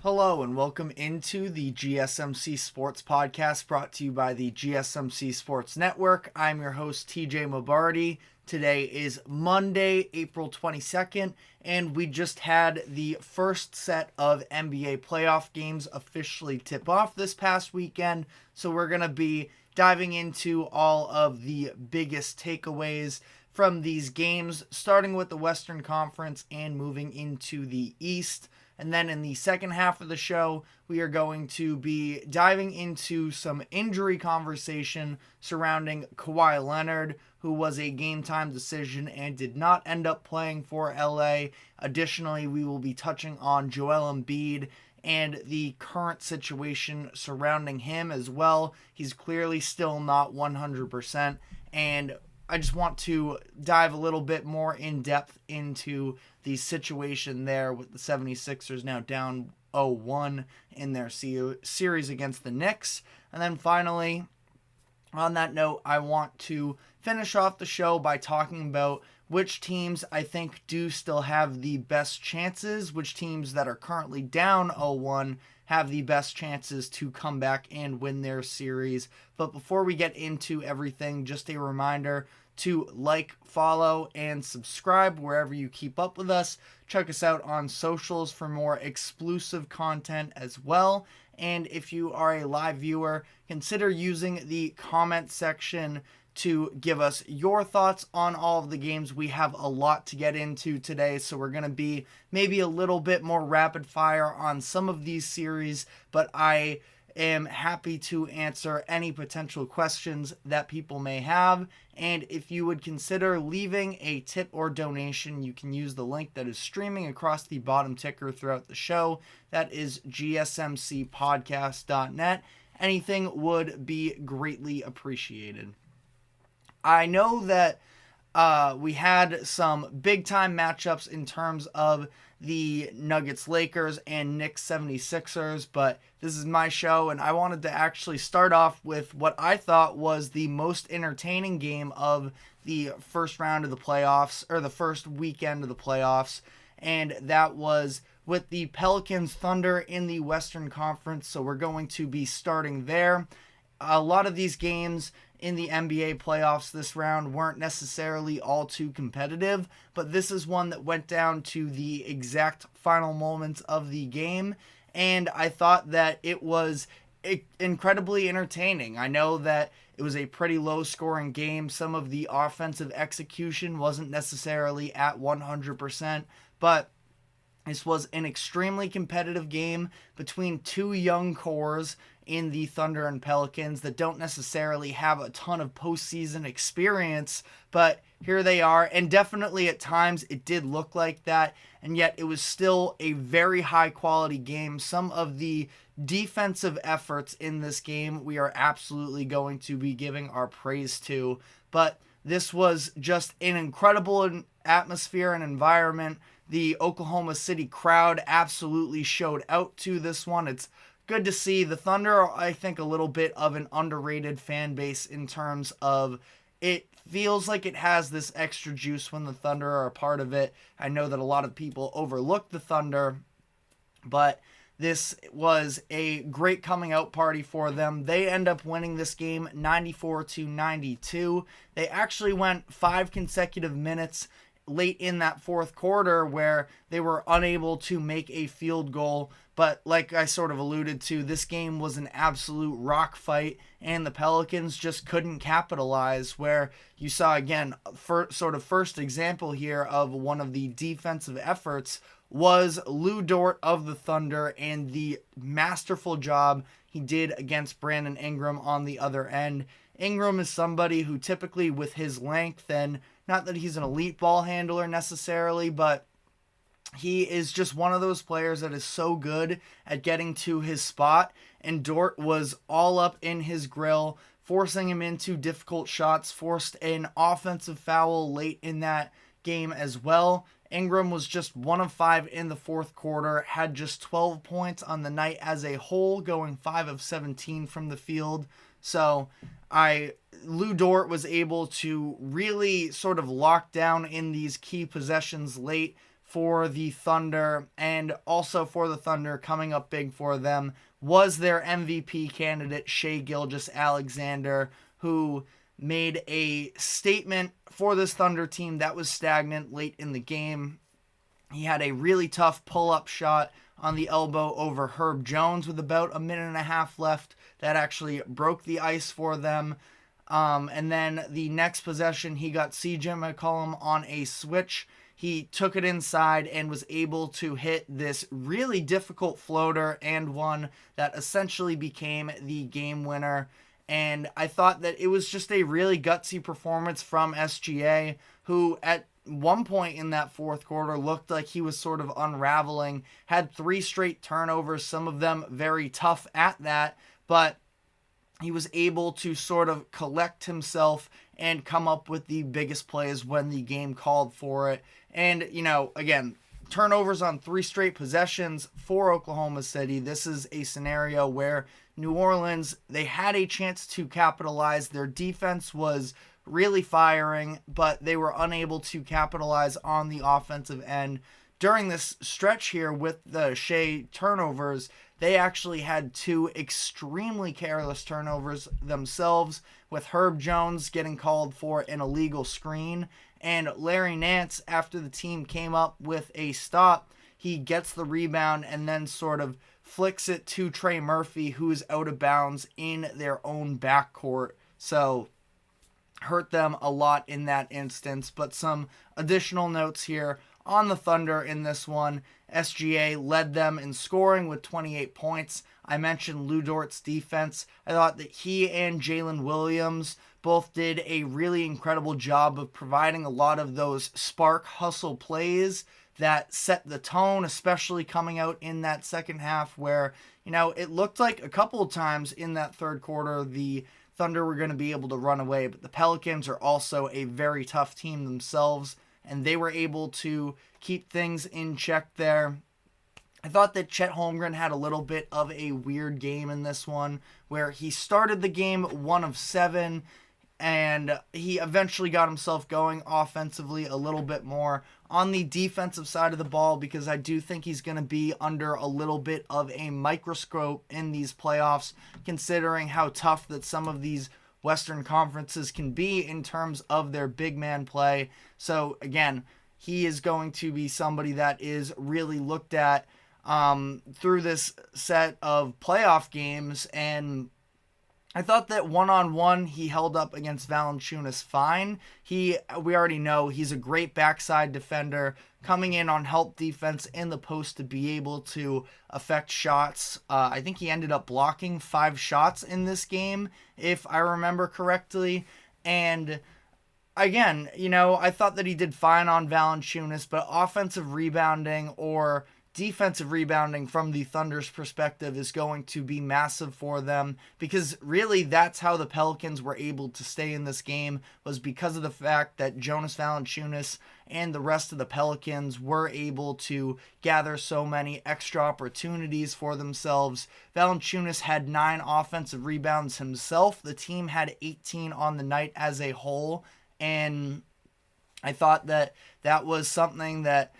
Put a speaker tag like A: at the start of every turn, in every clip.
A: Hello and welcome into the GSMC Sports Podcast brought to you by the GSMC Sports Network. I'm your host TJ Mabardi. Today is Monday, April 22nd, and we just had the first set of NBA playoff games officially tip off this past weekend. So we're going to be diving into all of the biggest takeaways from these games, starting with the Western Conference and moving into the East. And then in the second half of the show, we are going to be diving into some injury conversation surrounding Kawhi Leonard, who was a game-time decision and did not end up playing for LA. Additionally, we will be touching on Joel Embiid and the current situation surrounding him as well. He's clearly still not 100%, and I just want to dive a little bit more in depth into the situation there with the 76ers now down 0-1 in their series against the Knicks. And then finally, on that note, I want to finish off the show by talking about which teams I think do still have the best chances, which teams that are currently down 0-1 have the best chances to come back and win their series. But before we get into everything, just a reminder to like, follow, and subscribe wherever you keep up with us. Check us out on socials for more exclusive content as well. And if you are a live viewer, consider using the comment section to give us your thoughts on all of the games. We have a lot to get into today, so we're going to be maybe a little bit more rapid fire on some of these series, but I am happy to answer any potential questions that people may have. And if you would consider leaving a tip or donation, you can use the link that is streaming across the bottom ticker throughout the show. That is gsmcpodcast.net. Anything would be greatly appreciated. I know that we had some big-time matchups in terms of the Nuggets-Lakers and Knicks-76ers, but this is my show, and I wanted to actually start off with what I thought was the most entertaining game of the first round of the playoffs, or the first weekend of the playoffs, and that was with the Pelicans Thunder in the Western Conference, so we're going to be starting there. A lot of these games in the NBA playoffs this round weren't necessarily all too competitive, but this is one that went down to the exact final moments of the game, and I thought that it was incredibly entertaining. I know that it was a pretty low-scoring game. Some of the offensive execution wasn't necessarily at 100%, but this was an extremely competitive game between two young cores in the Thunder and Pelicans that don't necessarily have a ton of postseason experience, but here they are, and definitely at times it did look like that, and yet it was still a very high-quality game. Some of the defensive efforts in this game we are absolutely going to be giving our praise to, but this was just an incredible atmosphere and environment. The Oklahoma City crowd absolutely showed out to this one. It's good to see. The Thunder are, I think, a little bit of an underrated fan base in terms of it feels like it has this extra juice when the Thunder are a part of it. I know that a lot of people overlook the Thunder, but this was a great coming out party for them. They end up winning this game 94-92. They actually went 5 consecutive minutes late in that fourth quarter where they were unable to make a field goal. But like I sort of alluded to, this game was an absolute rock fight, and the Pelicans just couldn't capitalize, where you saw, again, first example here of one of the defensive efforts was Lou Dort of the Thunder and the masterful job he did against Brandon Ingram on the other end. Ingram is somebody who typically, with his length, and not that he's an elite ball handler necessarily, but he is just one of those players that is so good at getting to his spot, and Dort was all up in his grill, forcing him into difficult shots, forced an offensive foul late in that game as well. Ingram was just 1 of 5 in the fourth quarter, had just 12 points on the night as a whole, going 5 of 17 from the field. So Lou Dort was able to really sort of lock down in these key possessions late, for the Thunder, and also for the Thunder coming up big for them was their MVP candidate Shai Gilgeous-Alexander, who made a statement for this Thunder team that was stagnant late in the game. He had a really tough pull-up shot on the elbow over Herb Jones with about a minute and a half left that actually broke the ice for them. And then the next possession, he got CJ McCollum on a switch. He took it inside and was able to hit this really difficult floater and one that essentially became the game winner. And I thought that it was just a really gutsy performance from SGA, who at one point in that fourth quarter looked like he was sort of unraveling, had 3 straight turnovers, some of them very tough at that, but he was able to sort of collect himself and come up with the biggest plays when the game called for it. And, again, turnovers on 3 straight possessions for Oklahoma City. This is a scenario where New Orleans, they had a chance to capitalize. Their defense was really firing, but they were unable to capitalize on the offensive end. During this stretch here with the Shai turnovers, they actually had 2 extremely careless turnovers themselves, with Herb Jones getting called for an illegal screen, and Larry Nance, after the team came up with a stop, he gets the rebound and then sort of flicks it to Trey Murphy, who is out of bounds in their own backcourt. So hurt them a lot in that instance. But some additional notes here on the Thunder in this one. SGA led them in scoring with 28 points. I mentioned Lu Dort's defense. I thought that he and Jalen Williams both did a really incredible job of providing a lot of those spark hustle plays that set the tone, especially coming out in that second half where, it looked like a couple of times in that third quarter the Thunder were going to be able to run away, but the Pelicans are also a very tough team themselves, and they were able to keep things in check there. I thought that Chet Holmgren had a little bit of a weird game in this one, where he started the game 1 of 7, and he eventually got himself going offensively a little bit more on the defensive side of the ball, because I do think he's going to be under a little bit of a microscope in these playoffs, considering how tough that some of these Western conferences can be in terms of their big man play. So again, he is going to be somebody that is really looked at through this set of playoff games, and I thought that one-on-one he held up against Valanciunas fine. We already know he's a great backside defender, coming in on help defense in the post to be able to affect shots. I think he ended up blocking 5 shots in this game, if I remember correctly. And again, I thought that he did fine on Valanciunas, but offensive rebounding or defensive rebounding from the Thunder's perspective is going to be massive for them, because really that's how the Pelicans were able to stay in this game, was because of the fact that Jonas Valanciunas and the rest of the Pelicans were able to gather so many extra opportunities for themselves. Valanciunas had 9 offensive rebounds himself. The team had 18 on the night as a whole, and I thought that that was something that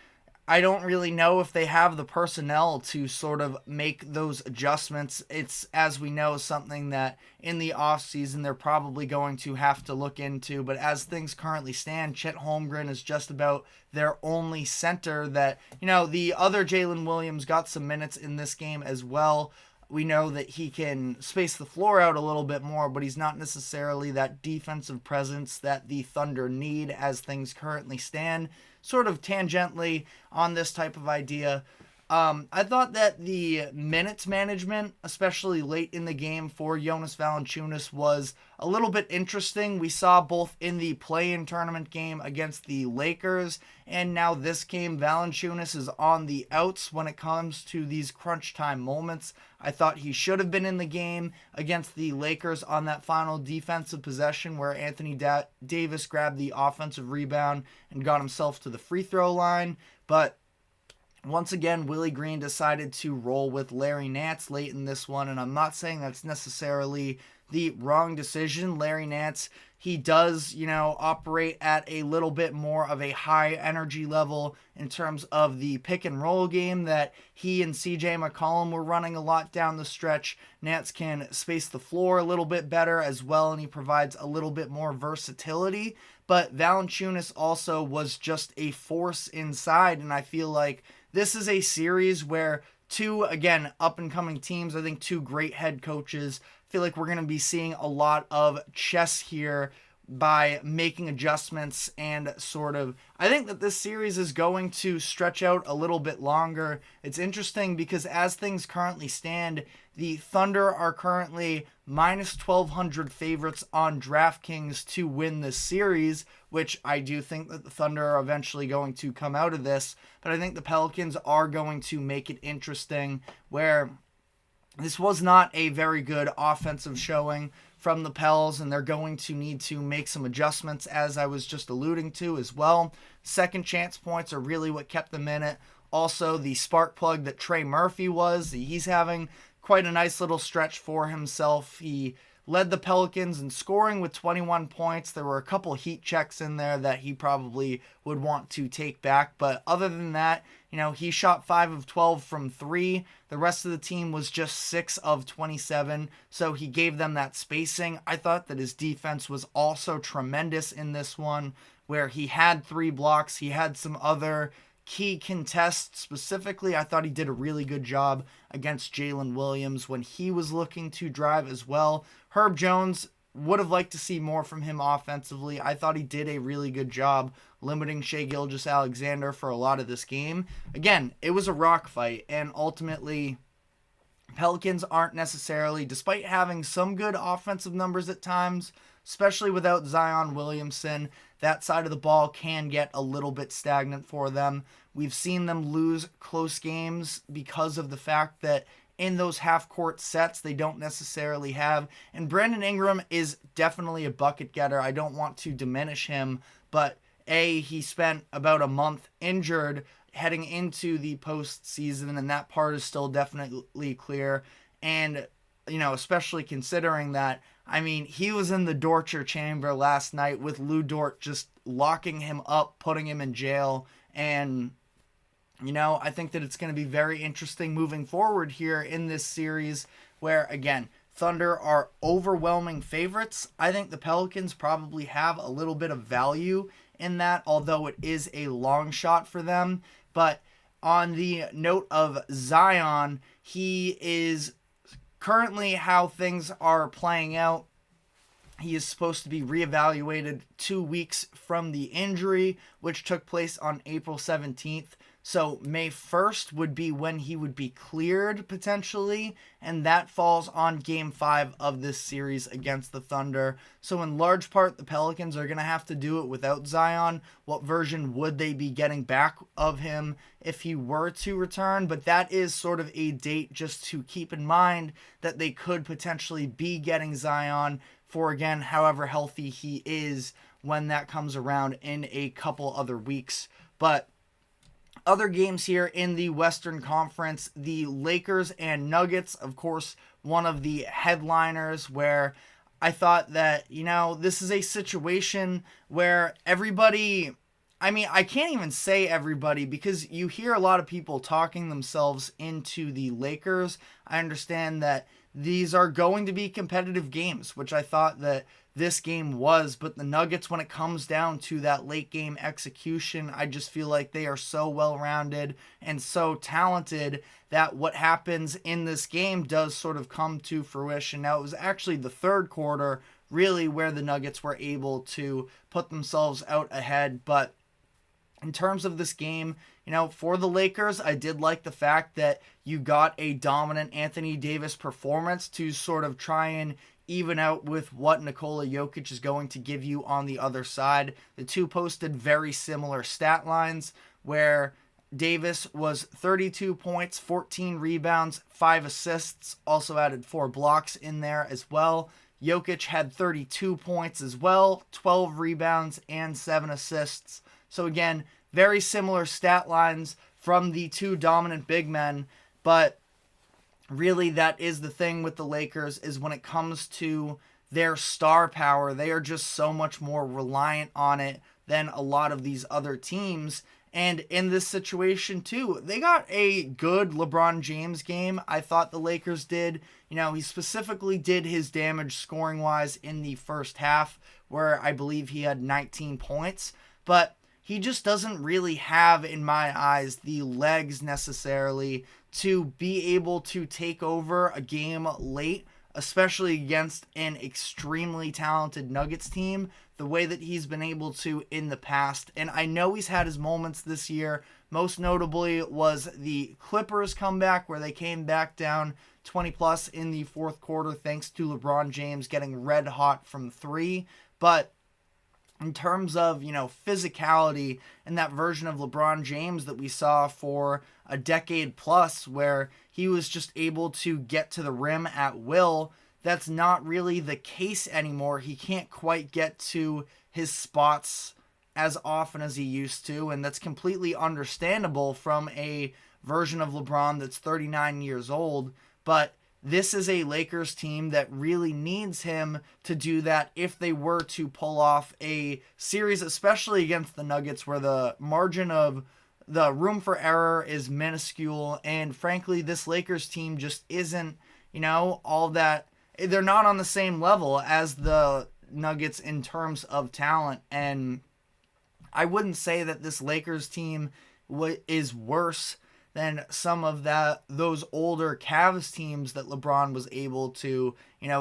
A: I don't really know if they have the personnel to sort of make those adjustments. It's, as we know, something that in the offseason they're probably going to have to look into. But as things currently stand, Chet Holmgren is just about their only center that, the other Jalen Williams got some minutes in this game as well. We know that he can space the floor out a little bit more, but he's not necessarily that defensive presence that the Thunder need as things currently stand. Sort of tangentially on this type of idea, I thought that the minutes management, especially late in the game for Jonas Valanciunas, was a little bit interesting. We saw both in the play-in tournament game against the Lakers, and now this game, Valanciunas is on the outs when it comes to these crunch time moments. I thought he should have been in the game against the Lakers on that final defensive possession where Anthony Davis grabbed the offensive rebound and got himself to the free throw line, but once again, Willie Green decided to roll with Larry Nance late in this one, and I'm not saying that's necessarily the wrong decision. Larry Nance, he does, operate at a little bit more of a high energy level in terms of the pick and roll game that he and CJ McCollum were running a lot down the stretch. Nance can space the floor a little bit better as well, and he provides a little bit more versatility. But Valanciunas also was just a force inside, and I feel like this is a series where two, again, up-and-coming teams, I think two great head coaches. I feel like we're going to be seeing a lot of chess here by making adjustments and I think that this series is going to stretch out a little bit longer. It's interesting because as things currently stand, the Thunder are currently minus 1,200 favorites on DraftKings to win this series, which I do think that the Thunder are eventually going to come out of this, but I think the Pelicans are going to make it interesting, where this was not a very good offensive showing from the Pels, and they're going to need to make some adjustments, as I was just alluding to as well. Second chance points are really what kept them in it. Also, the spark plug that Trey Murphy was, he's having quite a nice little stretch for himself. He led the Pelicans in scoring with 21 points. There were a couple heat checks in there that he probably would want to take back. But other than that, he shot 5 of 12 from 3. The rest of the team was just 6 of 27. So he gave them that spacing. I thought that his defense was also tremendous in this one, where he had 3 blocks. He had some other key contests. Specifically, I thought he did a really good job against Jalen Williams when he was looking to drive as well. Herb Jones, would have liked to see more from him offensively. I thought he did a really good job limiting Shai Gilgeous-Alexander for a lot of this game. Again, it was a rock fight, and ultimately, Pelicans aren't necessarily, despite having some good offensive numbers at times, especially without Zion Williamson, that side of the ball can get a little bit stagnant for them. We've seen them lose close games because of the fact that in those half-court sets, they don't necessarily have. And Brandon Ingram is definitely a bucket getter. I don't want to diminish him, but he spent about a month injured heading into the postseason, and that part is still definitely clear. And, especially considering that, he was in the torture chamber last night with Lou Dort just locking him up, putting him in jail, and I think that it's going to be very interesting moving forward here in this series where, again, Thunder are overwhelming favorites. I think the Pelicans probably have a little bit of value in that, although it is a long shot for them. But on the note of Zion, he is currently, how things are playing out, he is supposed to be reevaluated 2 weeks from the injury, which took place on April 17th. So May 1st would be when he would be cleared potentially, and that falls on Game 5 of this series against the Thunder. So in large part, the Pelicans are going to have to do it without Zion. What version would they be getting back of him if he were to return? But that is sort of a date just to keep in mind that they could potentially be getting Zion for, again, however healthy he is when that comes around in a couple other weeks. But other games here in the Western Conference, the Lakers and Nuggets, of course, one of the headliners, where I thought that, this is a situation where everybody, I can't even say everybody, because you hear a lot of people talking themselves into the Lakers. I understand that these are going to be competitive games, which I thought that this game was, but the Nuggets, when it comes down to that late game execution, I just feel like they are so well-rounded and so talented that what happens in this game does sort of come to fruition. Now, it was actually the third quarter really where the Nuggets were able to put themselves out ahead, but in terms of this game, for the Lakers, I did like the fact that you got a dominant Anthony Davis performance to sort of try and even out with what Nikola Jokic is going to give you on the other side. The two posted very similar stat lines, where Davis was 32 points, 14 rebounds, 5 assists, also added 4 blocks in there as well. Jokic had 32 points as well, 12 rebounds, and 7 assists. So again, very similar stat lines from the two dominant big men, but really that is the thing with the Lakers, is when it comes to their star power, they are just so much more reliant on it than a lot of these other teams. And in this situation too, they got a good LeBron James game. I thought the Lakers did. He specifically did his damage scoring wise in the first half, where I believe he had 19 points. But he just doesn't really have, in my eyes, the legs necessarily to be able to take over a game late, especially against an extremely talented Nuggets team, the way that he's been able to in the past. And I know he's had his moments this year. Most notably was the Clippers comeback, where they came back down 20 plus in the fourth quarter thanks to LeBron James getting red hot from three. But in terms of, physicality and that version of LeBron James that we saw for a decade plus, where he was just able to get to the rim at will, that's not really the case anymore. He can't quite get to his spots as often as he used to, and that's completely understandable from a version of LeBron that's 39 years old. But this is a Lakers team that really needs him to do that if they were to pull off a series, especially against the Nuggets, where the margin of the room for error is minuscule. And frankly, this Lakers team just isn't, all that. They're not on the same level as the Nuggets in terms of talent. And I wouldn't say that this Lakers team is worse than some of those older Cavs teams that LeBron was able to,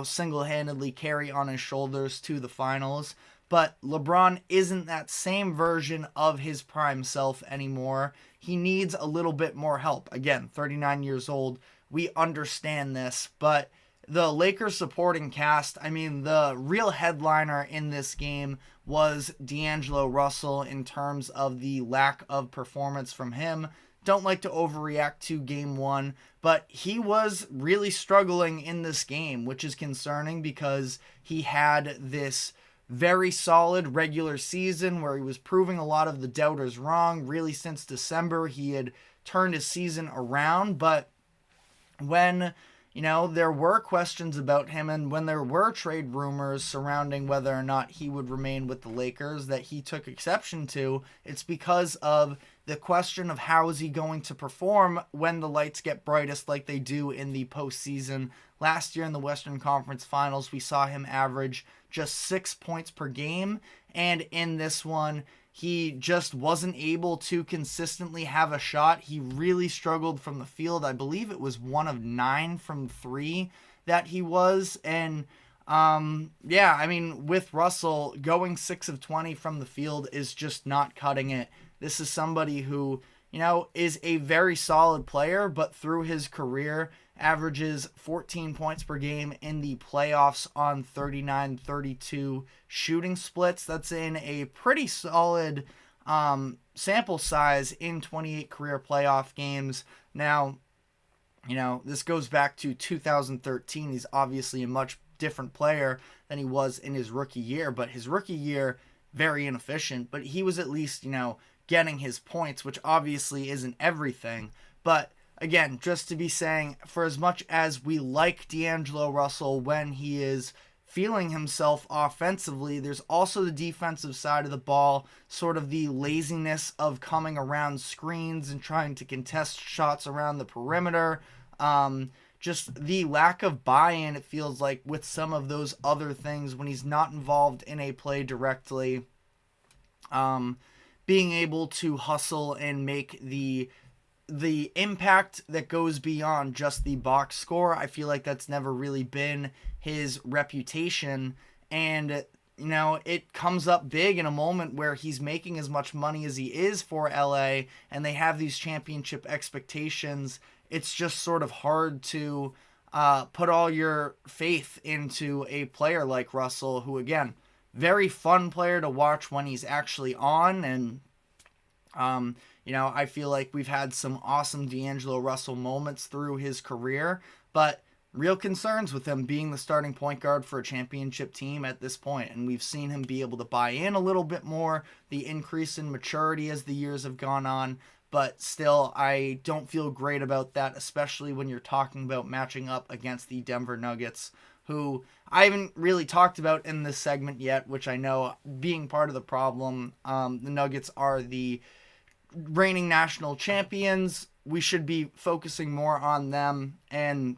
A: single-handedly carry on his shoulders to the finals. But LeBron isn't that same version of his prime self anymore. He needs a little bit more help. Again, 39 years old. We understand this, but the Lakers supporting cast, the real headliner in this game was D'Angelo Russell in terms of the lack of performance from him. Don't like to overreact to game one, but he was really struggling in this game, which is concerning because he had this very solid regular season where he was proving a lot of the doubters wrong. Really, since December, he had turned his season around, but when there were questions about him, and when there were trade rumors surrounding whether or not he would remain with the Lakers that he took exception to, it's because of the question of how is he going to perform when the lights get brightest like they do in the postseason. Last year in the Western Conference Finals, we saw him average just 6 points per game, and in this one, he just wasn't able to consistently have a shot. He really struggled from the field. I believe it was 1 of 9 from 3 that he was. And with Russell, going 6 of 20 from the field is just not cutting it. This is somebody who, is a very solid player, but through his career averages 14 points per game in the playoffs on 39-32 shooting splits. That's in a pretty solid sample size in 28 career playoff games. Now, this goes back to 2013. He's obviously a much different player than he was in his rookie year, but his rookie year, very inefficient, but he was at least, getting his points, which obviously isn't everything. But again, just to be saying, for as much as we like D'Angelo Russell when he is feeling himself offensively, there's also the defensive side of the ball, sort of the laziness of coming around screens and trying to contest shots around the perimeter. Just the lack of buy-in, it feels like, with some of those other things when he's not involved in a play directly. Being able to hustle and make the impact that goes beyond just the box score, I feel like that's never really been his reputation. And, it comes up big in a moment where he's making as much money as he is for LA and they have these championship expectations. It's just sort of hard to put all your faith into a player like Russell, who, again, very fun player to watch when he's actually on. And, I feel like we've had some awesome D'Angelo Russell moments through his career, but real concerns with him being the starting point guard for a championship team at this point. And we've seen him be able to buy in a little bit more, the increase in maturity as the years have gone on. but still, I don't feel great about that, especially when you're talking about matching up against the Denver Nuggets, who I haven't really talked about in this segment yet, which I know being part of the problem. The Nuggets are the reigning national champions. We should be focusing more on them, and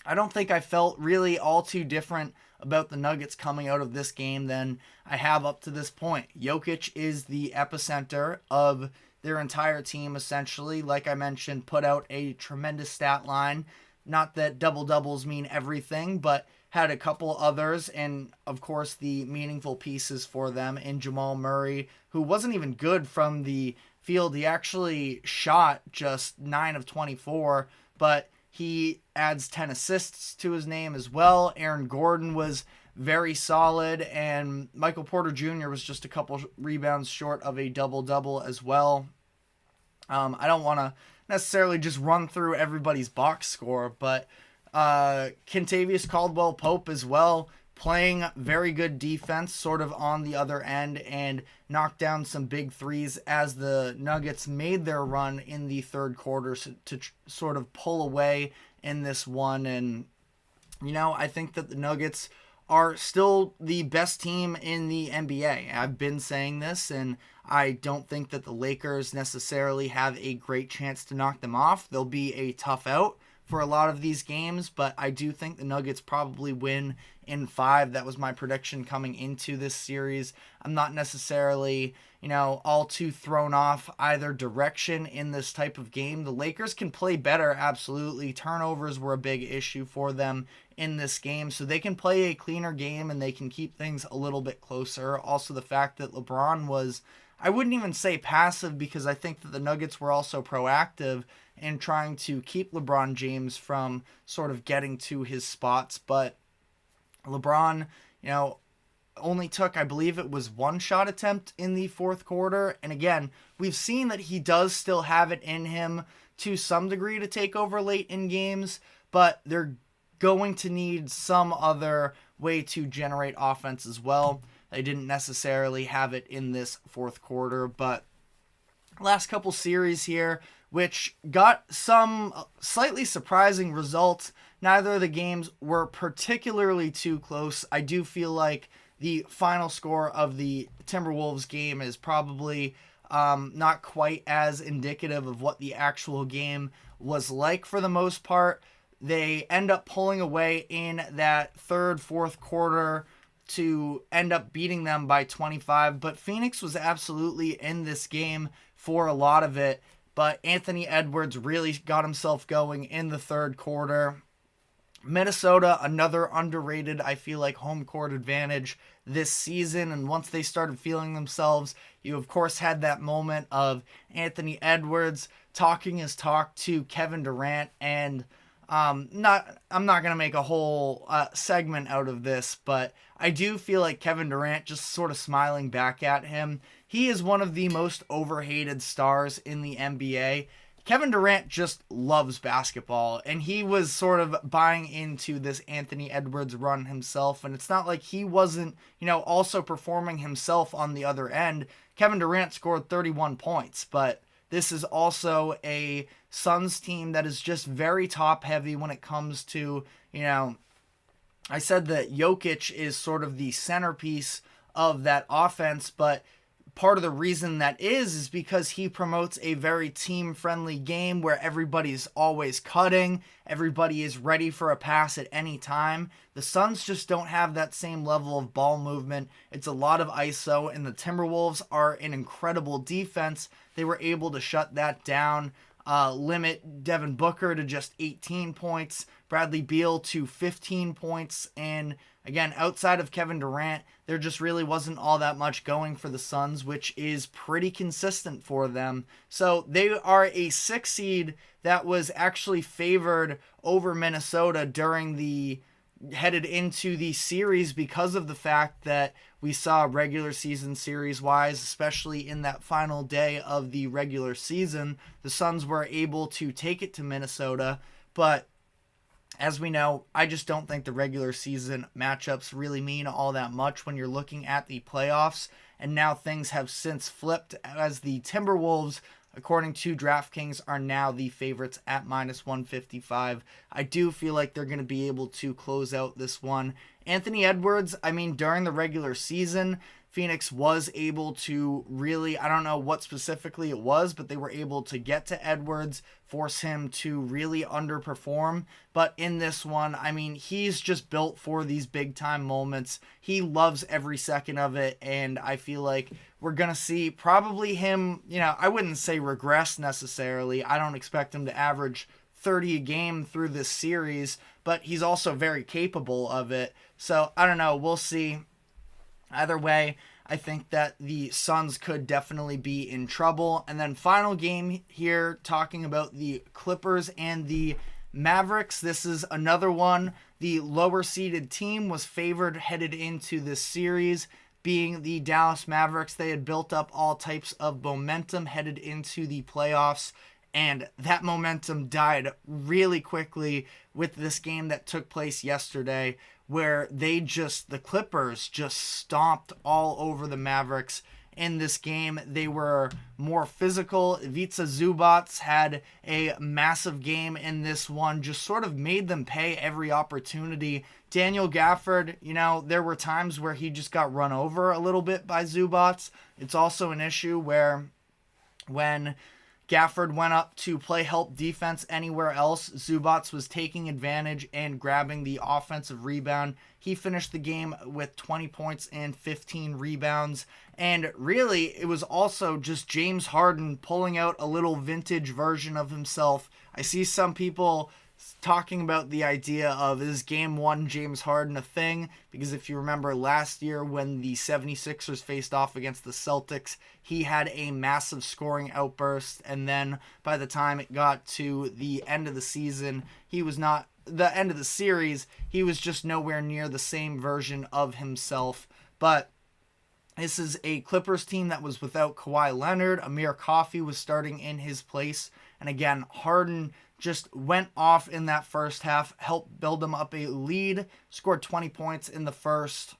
A: I don't think I felt really all too different about the Nuggets coming out of this game than I have up to this point. Jokic is the epicenter of their entire team, essentially. Like I mentioned, put out a tremendous stat line. Not that double-doubles mean everything, but had a couple others, and of course the meaningful pieces for them in Jamal Murray, who wasn't even good from the field. He actually shot just 9 of 24, but he adds 10 assists to his name as well. Aaron Gordon was very solid, and Michael Porter Jr. was just a couple rebounds short of a double-double as well. I don't want to necessarily just run through everybody's box score, but Kentavious Caldwell-Pope as well, playing very good defense sort of on the other end and knocked down some big threes as the Nuggets made their run in the third quarter to sort of pull away in this one. And, I think that the Nuggets are still the best team in the NBA. I've been saying this, and I don't think that the Lakers necessarily have a great chance to knock them off. They'll be a tough out for a lot of these games, but I do think the Nuggets probably win in 5. That was my prediction coming into this series. I'm not necessarily, all too thrown off either direction in this type of game. The Lakers can play better, absolutely. Turnovers were a big issue for them in this game, so they can play a cleaner game and they can keep things a little bit closer. Also, the fact that LeBron was, I wouldn't even say passive, because I think that the Nuggets were also proactive in trying to keep LeBron James from sort of getting to his spots. But LeBron, only took, I believe it was 1 shot attempt in the fourth quarter. And again, we've seen that he does still have it in him to some degree to take over late in games, but they're going to need some other way to generate offense as well. They didn't necessarily have it in this fourth quarter, but last couple series here, which got some slightly surprising results. Neither of the games were particularly too close. I do feel like the final score of the Timberwolves game is probably not quite as indicative of what the actual game was like for the most part. They end up pulling away in that third, fourth quarter to end up beating them by 25. But Phoenix was absolutely in this game for a lot of it. But Anthony Edwards really got himself going in the third quarter. Minnesota, another underrated, I feel like, home court advantage this season. And once they started feeling themselves, you of course had that moment of Anthony Edwards talking his talk to Kevin Durant. And I'm not going to make a whole segment out of this, but I do feel like Kevin Durant just sort of smiling back at him. He is one of the most overhated stars in the NBA. Kevin Durant just loves basketball, and he was sort of buying into this Anthony Edwards run himself, and it's not like he wasn't, also performing himself on the other end. Kevin Durant scored 31 points, but this is also a Suns team that is just very top-heavy when it comes to, I said that Jokic is sort of the centerpiece of that offense, but part of the reason that is because he promotes a very team-friendly game where everybody's always cutting, everybody is ready for a pass at any time. The Suns just don't have that same level of ball movement. It's a lot of ISO, and the Timberwolves are an incredible defense. They were able to shut that down, limit Devin Booker to just 18 points, Bradley Beal to 15 points, and again, outside of Kevin Durant, there just really wasn't all that much going for the Suns, which is pretty consistent for them. So they are a 6 seed that was actually favored over Minnesota headed into the series because of the fact that we saw regular season series wise, especially in that final day of the regular season, the Suns were able to take it to Minnesota. But as we know, I just don't think the regular season matchups really mean all that much when you're looking at the playoffs. And now things have since flipped as the Timberwolves according to DraftKings, are now the favorites at minus 155. I do feel like they're going to be able to close out this one. Anthony Edwards, I mean, during the regular season, Phoenix was able to really, I don't know what specifically it was, but they were able to get to Edwards, force him to really underperform. But in this one, I mean, he's just built for these big time moments. He loves every second of it. And I feel like we're going to see probably him, I wouldn't say regress necessarily. I don't expect him to average 30 a game through this series, but he's also very capable of it. So I don't know. We'll see. Either way, I think that the Suns could definitely be in trouble. And then final game here, talking about the Clippers and the Mavericks. This is another one. The lower seeded team was favored headed into this series, being the Dallas Mavericks. They had built up all types of momentum headed into the playoffs, and that momentum died really quickly with this game that took place yesterday, where the Clippers just stomped all over the Mavericks. In this game, they were more physical. Ivica Zubac had a massive game in this one, just sort of made them pay every opportunity. Daniel Gafford, there were times where he just got run over a little bit by Zubac. It's also an issue where when Gafford went up to play help defense anywhere else, Zubac was taking advantage and grabbing the offensive rebound. He finished the game with 20 points and 15 rebounds. And really, it was also just James Harden pulling out a little vintage version of himself. I see some people talking about the idea of, is game one James Harden a thing? Because if you remember last year when the 76ers faced off against the Celtics, he had a massive scoring outburst, and then by the time it got to the end of the season, the end of the series, he was just nowhere near the same version of himself. But this is a Clippers team that was without Kawhi Leonard. Amir Coffey was starting in his place, and again, Harden just went off in that first half, helped build them up a lead, scored 20 points in the first.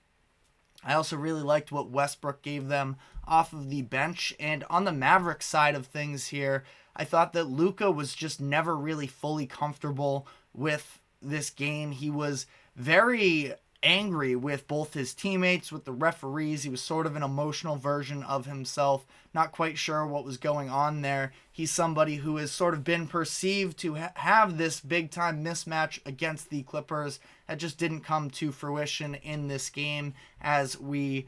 A: I also really liked what Westbrook gave them off of the bench. And on the Mavericks side of things here, I thought that Luka was just never really fully comfortable with this game. He was very angry with both his teammates, with the referees. He was sort of an emotional version of himself, not quite sure what was going on there. He's somebody who has sort of been perceived to have this big time mismatch against the Clippers that just didn't come to fruition in this game. As we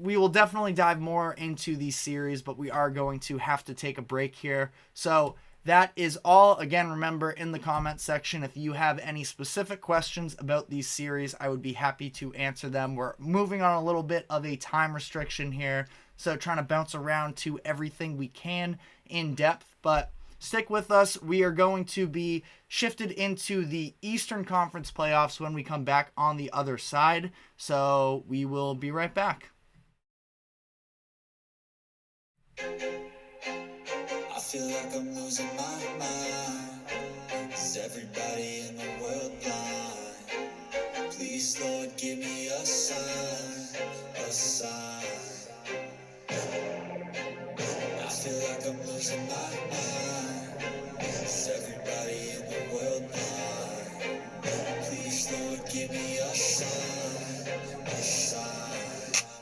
A: will definitely dive more into these series, but we are going to have to take a break here. So that is all. Again, remember, in the comment section, if you have any specific questions about these series, I would be happy to answer them. We're moving on a little bit of a time restriction here, so trying to bounce around to everything we can in depth, but stick with us. We are going to be shifted into the Eastern Conference playoffs when we come back on the other side, so we will be right back.
B: I feel like I'm losing my mind. Is everybody in the world blind? Please, Lord, give me a sign, a sign. I feel like I'm losing my mind. Is everybody in the world blind? Please, Lord, give me a sign, a sign.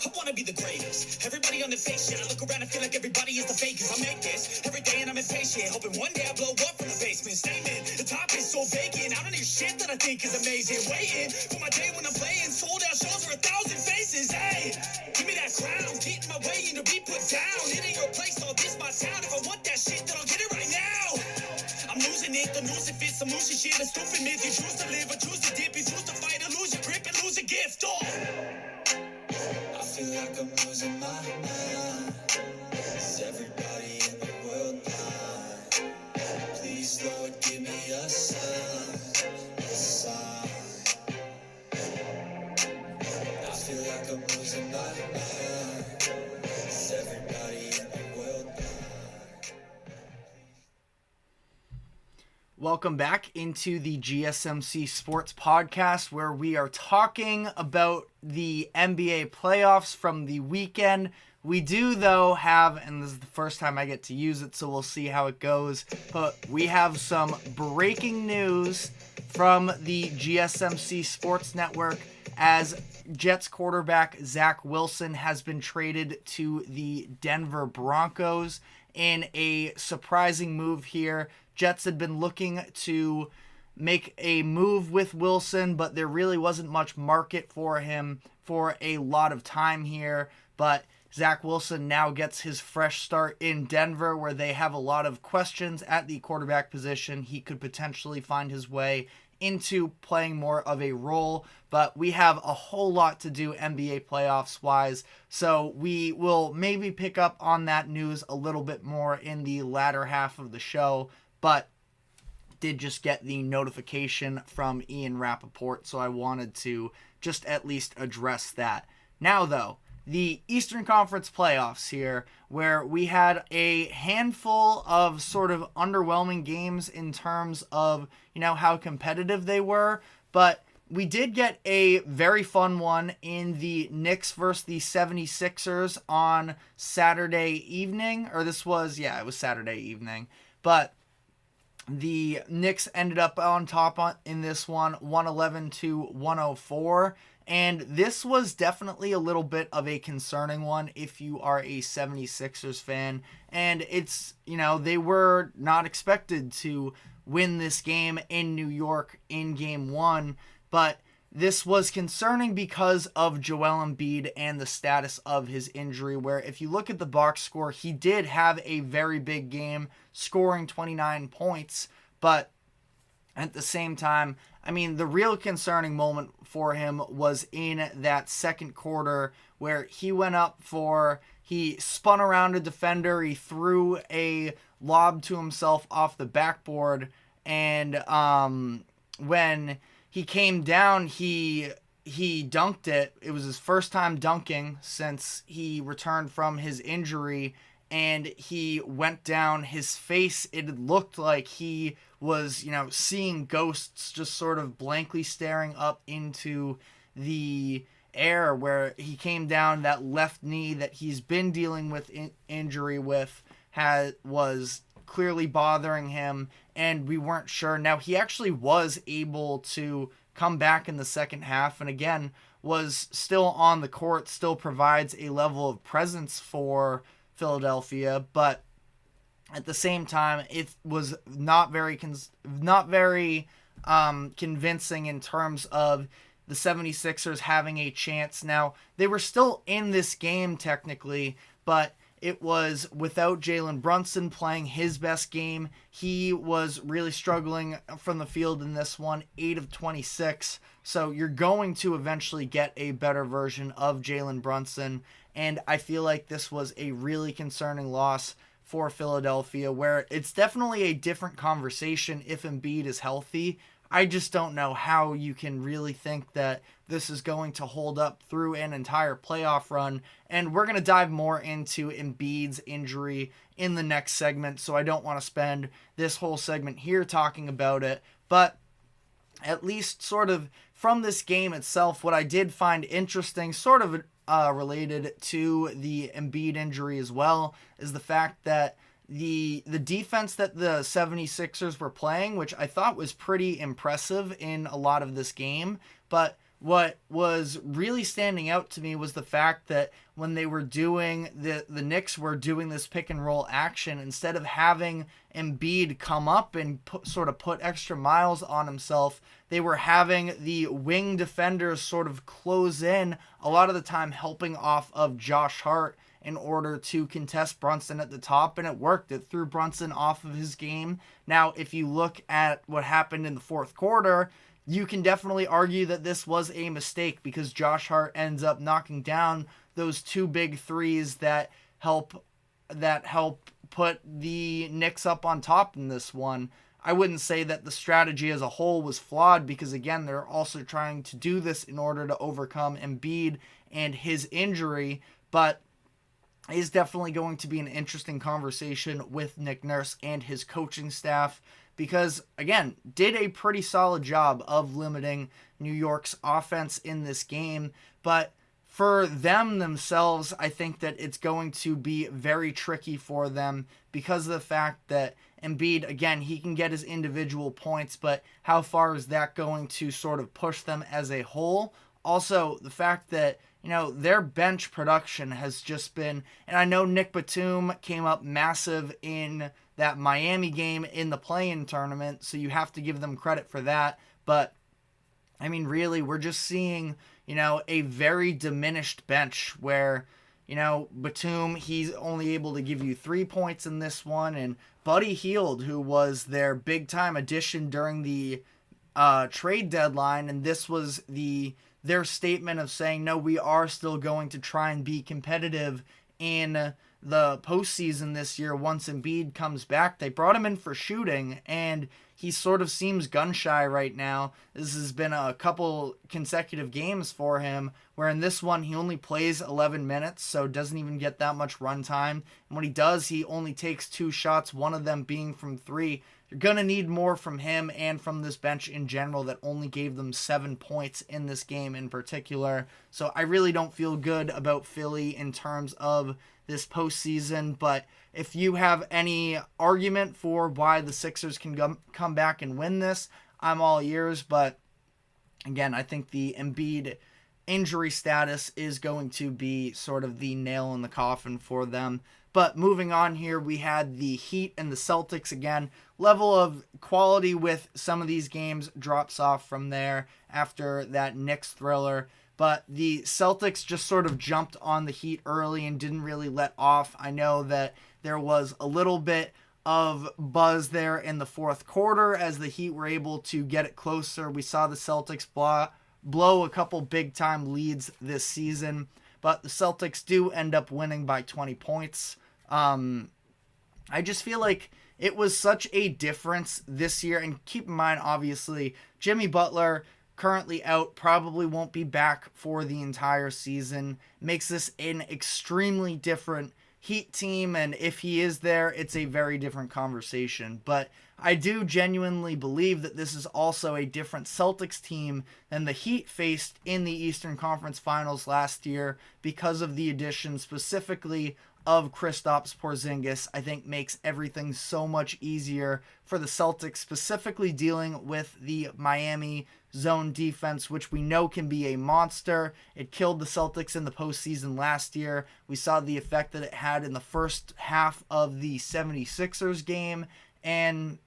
B: I wanna be the greatest. Everybody on the fake shit. I look around and feel like everybody is the fakest. I make this every day and I'm impatient, hoping one day I blow up from the basement. Statement, the top is so vacant. I don't hear shit that I think is amazing. Waiting for my day when I'm playing sold out shows for 1,000 faces. Hey, give me that crown, getting my way and to be put down. It ain't your place, all this my town. If I want that shit, then I'll get it right now. I'm losing it, the news if it's some losing shit. A stupid myth, you choose to live or choose to dip. You choose to fight or lose your grip and lose a gift. Oh, I feel like I'm losing my mind. Is everybody in the world blind? Please, Lord, give me a sign, a sign. I feel like I'm losing my mind. Is everybody in the world blind?
A: Welcome back into the GSMC Sports Podcast, where we are talking about the NBA playoffs from the weekend. We do, though, have, and this is the first time I get to use it, so we'll see how it goes, but we have some breaking news from the GSMC Sports Network as Jets quarterback Zach Wilson has been traded to the Denver Broncos in a surprising move here. Jets had been looking to make a move with Wilson, but there really wasn't much market for him for a lot of time here. But Zach Wilson now gets his fresh start in Denver, where they have a lot of questions at the quarterback position. He could potentially find his way into playing more of a role, but we have a whole lot to do NBA playoffs wise, so we will maybe pick up on that news a little bit more in the latter half of the show, but did just get the notification from Ian Rappaport, so I wanted to just at least address that. Now though, the Eastern Conference playoffs here, where we had a handful of sort of underwhelming games in terms of, how competitive they were, but we did get a very fun one in the Knicks versus the 76ers on Saturday evening, or it was Saturday evening, but the Knicks ended up on top in this one, 111-104. And this was definitely a little bit of a concerning one if you are a 76ers fan. And it's, they were not expected to win this game in New York in game one. But this was concerning because of Joel Embiid and the status of his injury, where if you look at the box score, he did have a very big game, scoring 29 points. But at the same time, the real concerning moment for him was in that second quarter where he spun around a defender, he threw a lob to himself off the backboard, and when he came down, he dunked it. It was his first time dunking since he returned from his injury, and he went down. His face, it looked like he was, seeing ghosts, just sort of blankly staring up into the air, where he came down. That left knee that he's been dealing with injury with was clearly bothering him, and we weren't sure. Now, he actually was able to come back in the second half, and again, was still on the court, still provides a level of presence for Philadelphia, but at the same time, it was not very convincing in terms of the 76ers having a chance. Now, they were still in this game technically, but it was without Jalen Brunson playing his best game. He was really struggling from the field in this one, 8 of 26. So you're going to eventually get a better version of Jalen Brunson. And I feel like this was a really concerning loss for Philadelphia, where it's definitely a different conversation if Embiid is healthy. I just don't know how you can really think that this is going to hold up through an entire playoff run. And we're going to dive more into Embiid's injury in the next segment, so I don't want to spend this whole segment here talking about it. But at least sort of from this game itself, what I did find interesting, sort of related to the Embiid injury as well, is the fact that the defense that the 76ers were playing, which I thought was pretty impressive in a lot of this game, but what was really standing out to me was the fact that when they were doing, the Knicks were doing this pick and roll action, instead of having Embiid come up and put extra miles on himself, they were having the wing defenders sort of close in, a lot of the time helping off of Josh Hart in order to contest Brunson at the top, and it worked. It threw Brunson off of his game. Now, if you look at what happened in the fourth quarter, you can definitely argue that this was a mistake, because Josh Hart ends up knocking down those two big threes that help put the Knicks up on top in this one. I wouldn't say that the strategy as a whole was flawed, because again, they're also trying to do this in order to overcome Embiid and his injury, but is definitely going to be an interesting conversation with Nick Nurse and his coaching staff, because, again, did a pretty solid job of limiting New York's offense in this game. But for them themselves, I think that it's going to be very tricky for them because of the fact that Embiid, again, he can get his individual points, but how far is that going to sort of push them as a whole? Also, the fact that, their bench production has just been, and I know Nick Batum came up massive in that Miami game in the play-in tournament, so you have to give them credit for that, but I mean, really, we're just seeing, a very diminished bench where, Batum, he's only able to give you 3 points in this one, and Buddy Hield, who was their big-time addition during the trade deadline, and this was their statement of saying, no, we are still going to try and be competitive in the postseason this year once Embiid comes back. They brought him in for shooting, and he sort of seems gun-shy right now. This has been a couple consecutive games for him, where in this one he only plays 11 minutes, so doesn't even get that much run time. And when he does, he only takes 2 shots, one of them being from 3. You're going to need more from him and from this bench in general that only gave them 7 points in this game in particular. So I really don't feel good about Philly in terms of this postseason, but if you have any argument for why the Sixers can come back and win this, I'm all ears. But again, I think the Embiid injury status is going to be sort of the nail in the coffin for them. But moving on here, we had the Heat and the Celtics again. Level of quality with some of these games drops off from there after that Knicks thriller. But the Celtics just sort of jumped on the Heat early and didn't really let off. I know that there was a little bit of buzz there in the fourth quarter as the Heat were able to get it closer. We saw the Celtics blow a couple big-time leads this season, but the Celtics do end up winning by 20 points. I just feel like it was such a difference this year, and keep in mind, obviously, Jimmy Butler currently out, probably won't be back for the entire season, makes this an extremely different Heat team, and if he is there, it's a very different conversation. But I do genuinely believe that this is also a different Celtics team than the Heat faced in the Eastern Conference Finals last year because of the addition specifically of Kristaps Porzingis. I think makes everything so much easier for the Celtics, specifically dealing with the Miami zone defense, which we know can be a monster. It killed the Celtics in the postseason last year. We saw the effect that it had in the first half of the 76ers game, and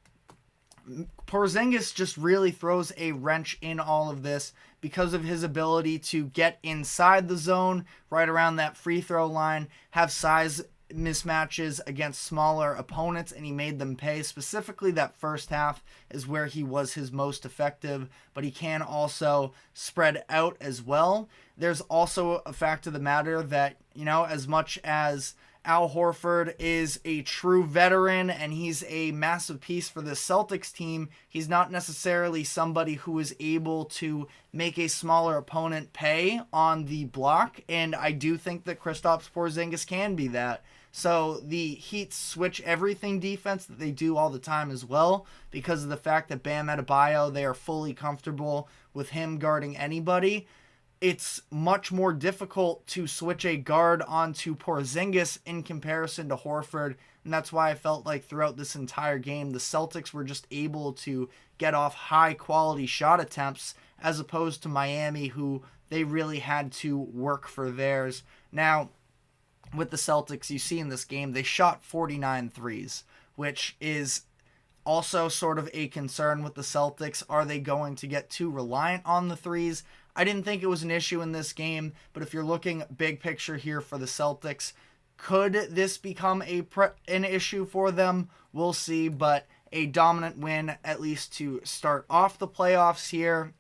A: Porzingis just really throws a wrench in all of this because of his ability to get inside the zone, right around that free throw line, have size mismatches against smaller opponents, and he made them pay. Specifically, that first half is where he was his most effective, but he can also spread out as well. There's also a fact of the matter that, as much as Al Horford is a true veteran and he's a massive piece for the Celtics team, he's not necessarily somebody who is able to make a smaller opponent pay on the block, and I do think that Kristaps Porzingis can be that. So the Heat switch everything defense that they do all the time as well, because of the fact that Bam Adebayo, they are fully comfortable with him guarding anybody. It's much more difficult to switch a guard onto Porzingis in comparison to Horford, and that's why I felt like throughout this entire game, the Celtics were just able to get off high-quality shot attempts as opposed to Miami, who they really had to work for theirs. Now, with the Celtics, you see in this game, they shot 49 threes, which is also sort of a concern with the Celtics. Are they going to get too reliant on the threes? I didn't think it was an issue in this game, but if you're looking big picture here for the Celtics, could this become an issue for them? We'll see, but a dominant win, at least to start off the playoffs here.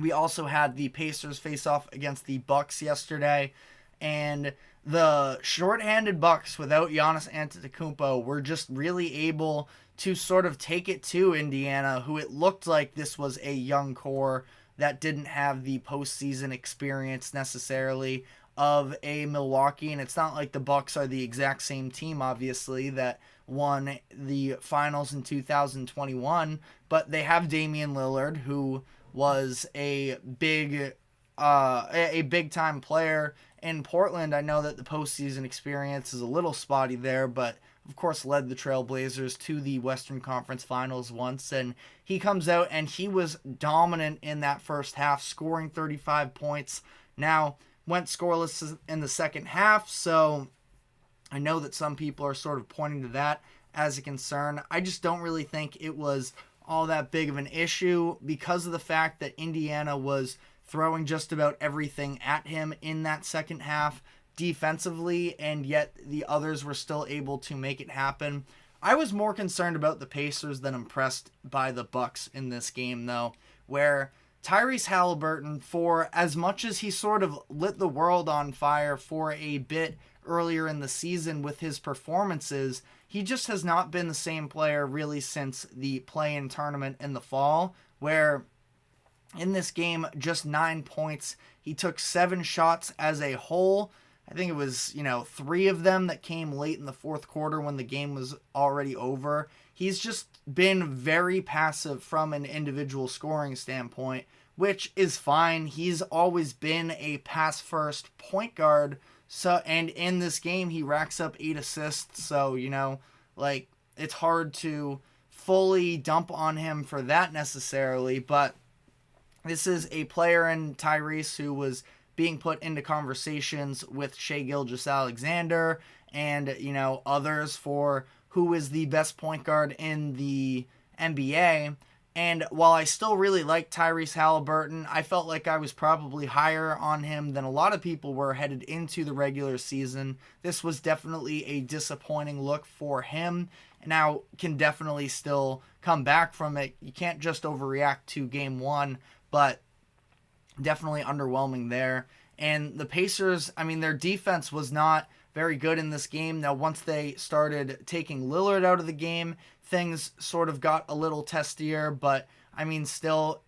A: We also had the Pacers face off against the Bucks yesterday, and the shorthanded Bucks without Giannis Antetokounmpo were just really able to sort of take it to Indiana, who it looked like this was a young core that didn't have the postseason experience necessarily of a Milwaukee. And it's not like the Bucks are the exact same team, obviously, that won the finals in 2021, but they have Damian Lillard, who was a big a big time player in Portland. I know that the postseason experience is a little spotty there, but of course led the Trailblazers to the Western Conference Finals once, and he comes out and he was dominant in that first half, scoring 35 points. Now, went scoreless in the second half, so I know that some people are sort of pointing to that as a concern. I just don't really think it was all that big of an issue because of the fact that Indiana was throwing just about everything at him in that second half defensively, and yet the others were still able to make it happen. I was more concerned about the Pacers than impressed by the Bucks in this game, though, where Tyrese Halliburton, for as much as he sort of lit the world on fire for a bit earlier in the season with his performances, he just has not been the same player really since the play-in tournament in the fall, where in this game, just 9 points. He took 7 shots as a whole. I think it was, 3 of them that came late in the fourth quarter when the game was already over. He's just been very passive from an individual scoring standpoint, which is fine. He's always been a pass-first point guard. And in this game, he racks up 8 assists. So, it's hard to fully dump on him for that necessarily. But this is a player in Tyrese who was being put into conversations with Shai Gilgeous-Alexander and, others for who is the best point guard in the NBA. And while I still really like Tyrese Halliburton, I felt like I was probably higher on him than a lot of people were headed into the regular season. This was definitely a disappointing look for him. Now, can definitely still come back from it. You can't just overreact to game one, but definitely underwhelming there. And the Pacers, their defense was not very good in this game. Now, once they started taking Lillard out of the game, things sort of got a little testier, but still,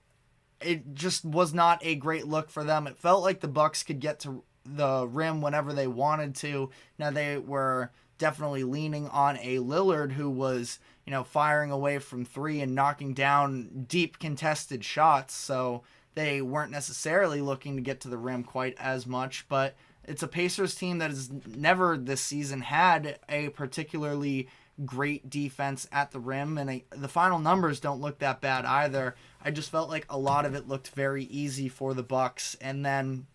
A: it just was not a great look for them. It felt like the Bucks could get to the rim whenever they wanted to. Now, they were definitely leaning on a Lillard who was, firing away from 3 and knocking down deep contested shots, so they weren't necessarily looking to get to the rim quite as much, but it's a Pacers team that has never this season had a particularly great defense at the rim, and the final numbers don't look that bad either. I just felt like a lot of it looked very easy for the Bucks, and then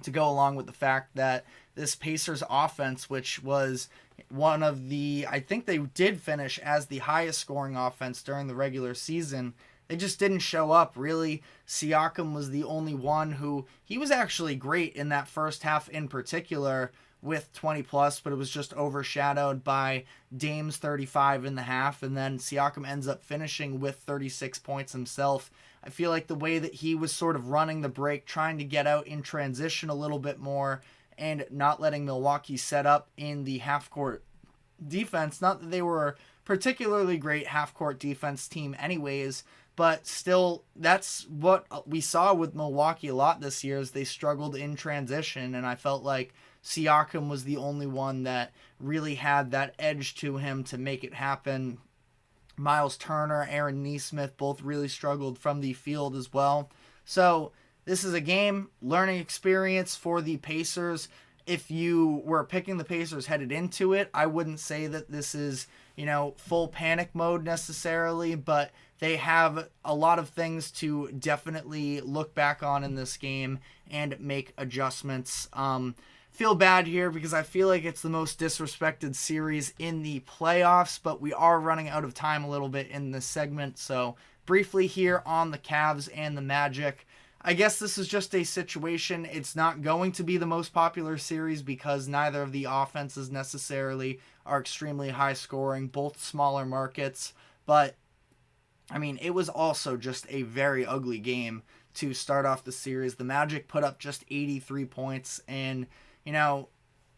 A: to go along with the fact that this Pacers offense, which was one of the, I think they did finish as the highest scoring offense during the regular season, they just didn't show up, really. Siakam was the only one who, he was actually great in that first half in particular with 20 plus, but it was just overshadowed by Dame's 35 in the half, and then Siakam ends up finishing with 36 points himself. I feel like the way that he was sort of running the break, trying to get out in transition a little bit more, and not letting Milwaukee set up in the half-court defense. Not that they were a particularly great half-court defense team anyways, but still, that's what we saw with Milwaukee a lot this year, is they struggled in transition, and I felt like Siakam was the only one that really had that edge to him to make it happen. Miles Turner, Aaron Nesmith both really struggled from the field as well. So this is a game, learning experience for the Pacers. If you were picking the Pacers headed into it, I wouldn't say that this is, full panic mode necessarily, but they have a lot of things to definitely look back on in this game and make adjustments. Feel bad here because I feel like it's the most disrespected series in the playoffs, but we are running out of time a little bit in this segment. So briefly here on the Cavs and the Magic, I guess this is just a situation. It's not going to be the most popular series because neither of the offenses necessarily are extremely high scoring, both smaller markets, but it was also just a very ugly game to start off the series. The Magic put up just 83 points, and,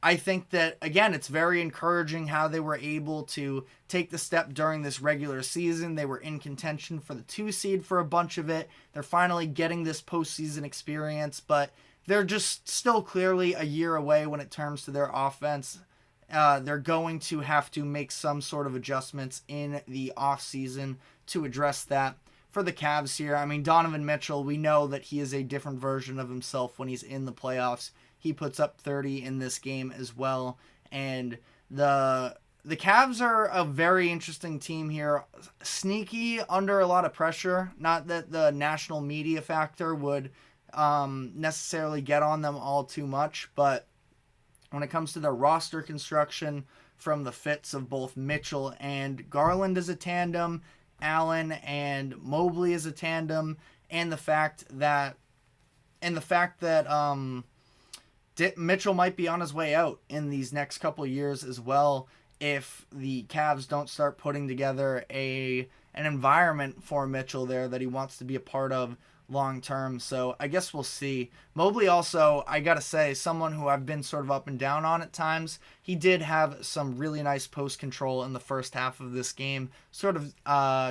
A: I think that, again, it's very encouraging how they were able to take the step during this regular season. They were in contention for the 2 seed for a bunch of it. They're finally getting this postseason experience, but they're just still clearly a year away when it comes to their offense. They're going to have to make some sort of adjustments in the offseason to address that. for the Cavs here. I mean, Donovan Mitchell, we know that he is a different version of himself when he's in the playoffs. He puts up 30 in this game as well. And the Cavs are a very interesting team here. Sneaky, under a lot of pressure. Not that the national media factor would necessarily get on them all too much, but when it comes to their roster construction, from the fits of both Mitchell and Garland as a tandem, Allen and Mobley as a tandem, and the fact that Mitchell might be on his way out in these next couple of years as well if the Cavs don't start putting together an environment for Mitchell there that he wants to be a part of long term. So I guess we'll see. Mobley also, I gotta say, someone who I've been sort of up and down on at times. He did have some really nice post control in the first half of this game, sort of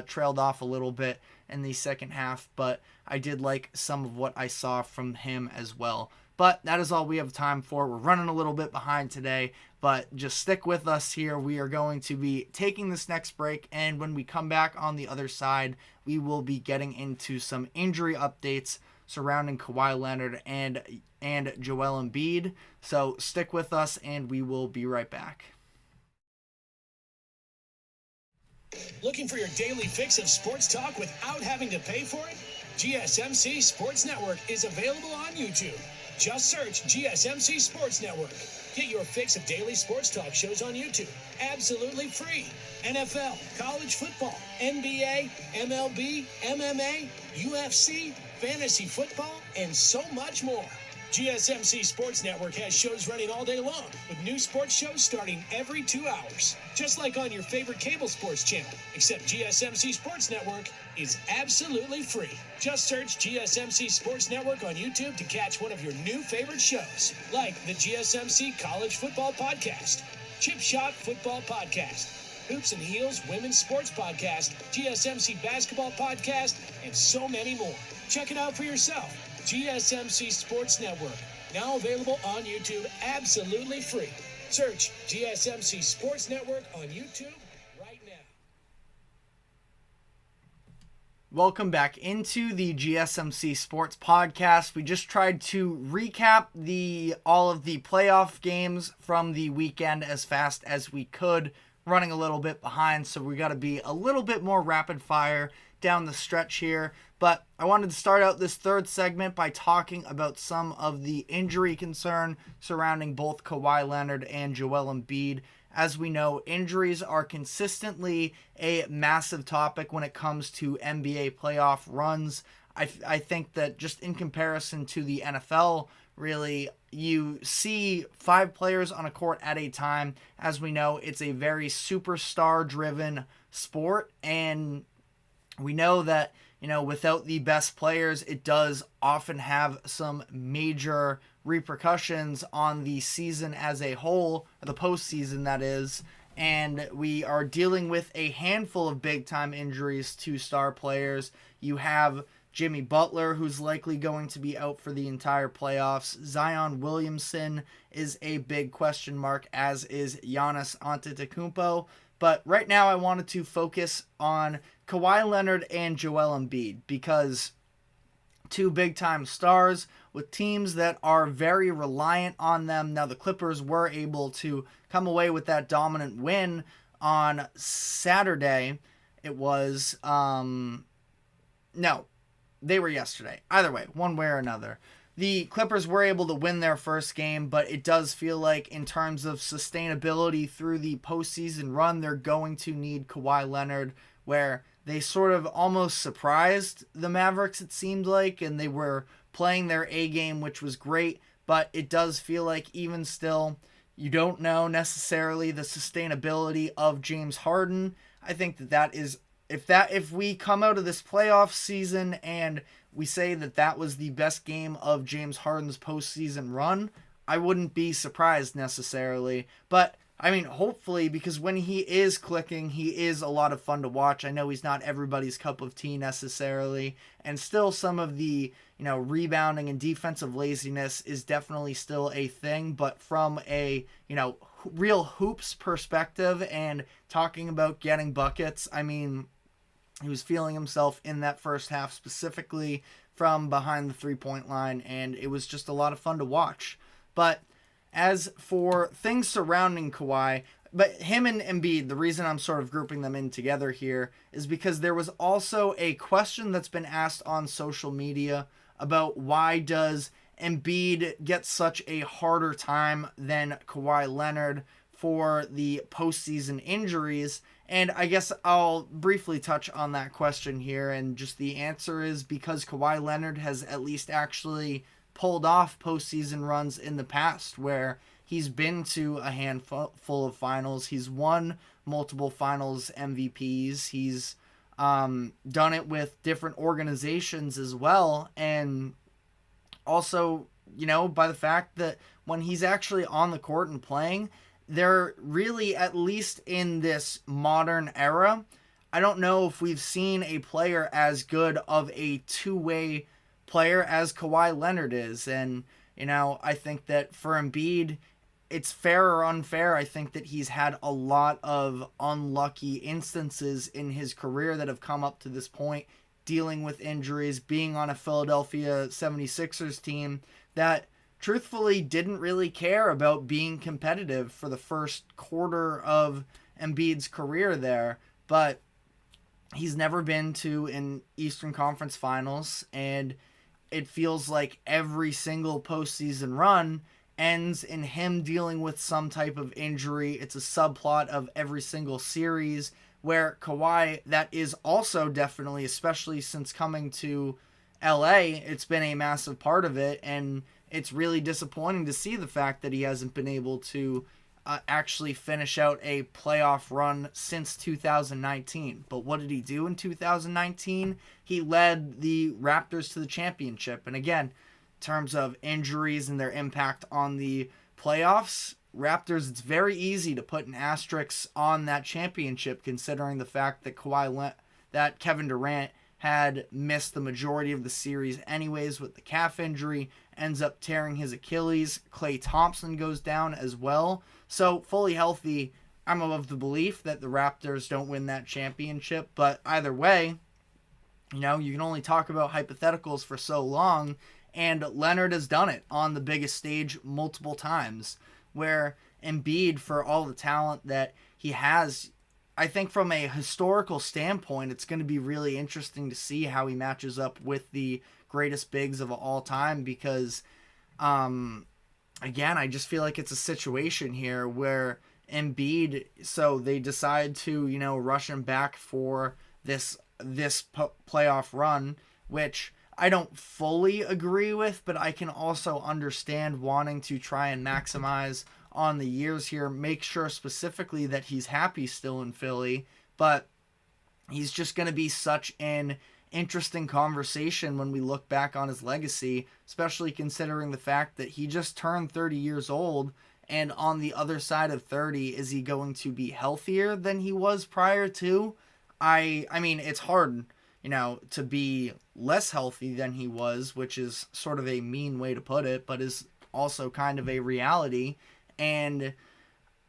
A: trailed off a little bit in the second half, but I did like some of what I saw from him as well. But that is all we have time for. We're running a little bit behind today, but just stick with us here. We are going to be taking this next break, and when we come back on the other side, we will be getting into some injury updates surrounding Kawhi Leonard and Joel Embiid. So stick with us, and we will be right back.
C: Looking for your daily fix of sports talk without having to pay for it? GSMC Sports Network is available on YouTube. Just search GSMC Sports Network. Get your fix of daily sports talk shows on YouTube. Absolutely free. NFL, college football, NBA, MLB, MMA, UFC, fantasy football, and so much more. GSMC Sports Network has shows running all day long, with new sports shows starting every 2 hours. Just like on your favorite cable sports channel, except GSMC Sports Network is absolutely free. Just search GSMC Sports Network on YouTube to catch one of your new favorite shows, like the GSMC College Football Podcast, Chip Shot Football Podcast, Hoops and Heels Women's Sports Podcast, GSMC Basketball Podcast, and so many more. Check it out for yourself. GSMC Sports Network, now available on YouTube absolutely free. Search GSMC Sports Network on YouTube right now.
A: Welcome back into the GSMC Sports Podcast. We just tried to recap all of the playoff games from the weekend as fast as we could, running a little bit behind, so we got to be a little bit more rapid fire down the stretch here. But I wanted to start out this third segment by talking about some of the injury concern surrounding both Kawhi Leonard and Joel Embiid. As we know, injuries are consistently a massive topic when it comes to NBA playoff runs. I think that just in comparison to the NFL, really, you see 5 players on a court at a time. As we know, it's a very superstar-driven sport, and we know that, without the best players, it does often have some major repercussions on the season as a whole, the postseason that is, and we are dealing with a handful of big-time injuries to star players. You have Jimmy Butler, who's likely going to be out for the entire playoffs. Zion Williamson is a big question mark, as is Giannis Antetokounmpo. But right now I wanted to focus on Kawhi Leonard and Joel Embiid, because 2 big-time stars with teams that are very reliant on them. Now, the Clippers were able to come away with that dominant win on Saturday. It was, no, they were yesterday. Either way, one way or another. The Clippers were able to win their first game, but it does feel like in terms of sustainability through the postseason run, they're going to need Kawhi Leonard, where they sort of almost surprised the Mavericks, it seemed like, and they were playing their A game, which was great, but it does feel like even still, you don't know necessarily the sustainability of James Harden. I think that is, if we come out of this playoff season and we say that was the best game of James Harden's postseason run, I wouldn't be surprised necessarily. But, I mean, hopefully, because when he is clicking, he is a lot of fun to watch. I know he's not everybody's cup of tea necessarily, and still some of the, rebounding and defensive laziness is definitely still a thing, but from a, real hoops perspective and talking about getting buckets, I mean, He was feeling himself in that first half, specifically from behind the three-point line, and it was just a lot of fun to watch. But as for things surrounding Kawhi, but him and Embiid, the reason I'm sort of grouping them in together here is because there was also a question that's been asked on social media about why does Embiid get such a harder time than Kawhi Leonard for the postseason injuries. And I guess I'll briefly touch on that question here. And just the answer is because Kawhi Leonard has at least actually pulled off postseason runs in the past where he's been to a handful of finals. He's won multiple finals MVPs. He's done it with different organizations as well. And also, by the fact that when he's actually on the court and playing, they're really, at least in this modern era, I don't know if we've seen a player as good of a two-way player as Kawhi Leonard is. And, I think that for Embiid, it's fair or unfair. I think that he's had a lot of unlucky instances in his career that have come up to this point, dealing with injuries, being on a Philadelphia 76ers team that truthfully didn't really care about being competitive for the first quarter of Embiid's career there. But he's never been to an Eastern Conference Finals, and it feels like every single postseason run ends in him dealing with some type of injury. It's a subplot of every single series where Kawhi, that is also definitely, especially since coming to LA, it's been a massive part of it. And it's really disappointing to see the fact that he hasn't been able to actually finish out a playoff run since 2019. But what did he do in 2019? He led the Raptors to the championship. And again, in terms of injuries and their impact on the playoffs, Raptors, it's very easy to put an asterisk on that championship considering the fact that that Kevin Durant had missed the majority of the series anyways with the calf injury, ends up tearing his Achilles. Klay Thompson goes down as well. So fully healthy, I'm of the belief that the Raptors don't win that championship. But either way, you can only talk about hypotheticals for so long. And Leonard has done it on the biggest stage multiple times, where Embiid, for all the talent that he has, I think from a historical standpoint, it's going to be really interesting to see how he matches up with the greatest bigs of all time because, again, I just feel like it's a situation here where Embiid, so they decide to, rush him back for this playoff run, which I don't fully agree with, but I can also understand wanting to try and maximize on the years here, make sure specifically that he's happy still in Philly, but he's just going to be such an interesting conversation when we look back on his legacy, especially considering the fact that he just turned 30 years old, and on the other side of 30, is he going to be healthier than he was prior to? I mean, it's hard, to be less healthy than he was, which is sort of a mean way to put it, but is also kind of a reality. And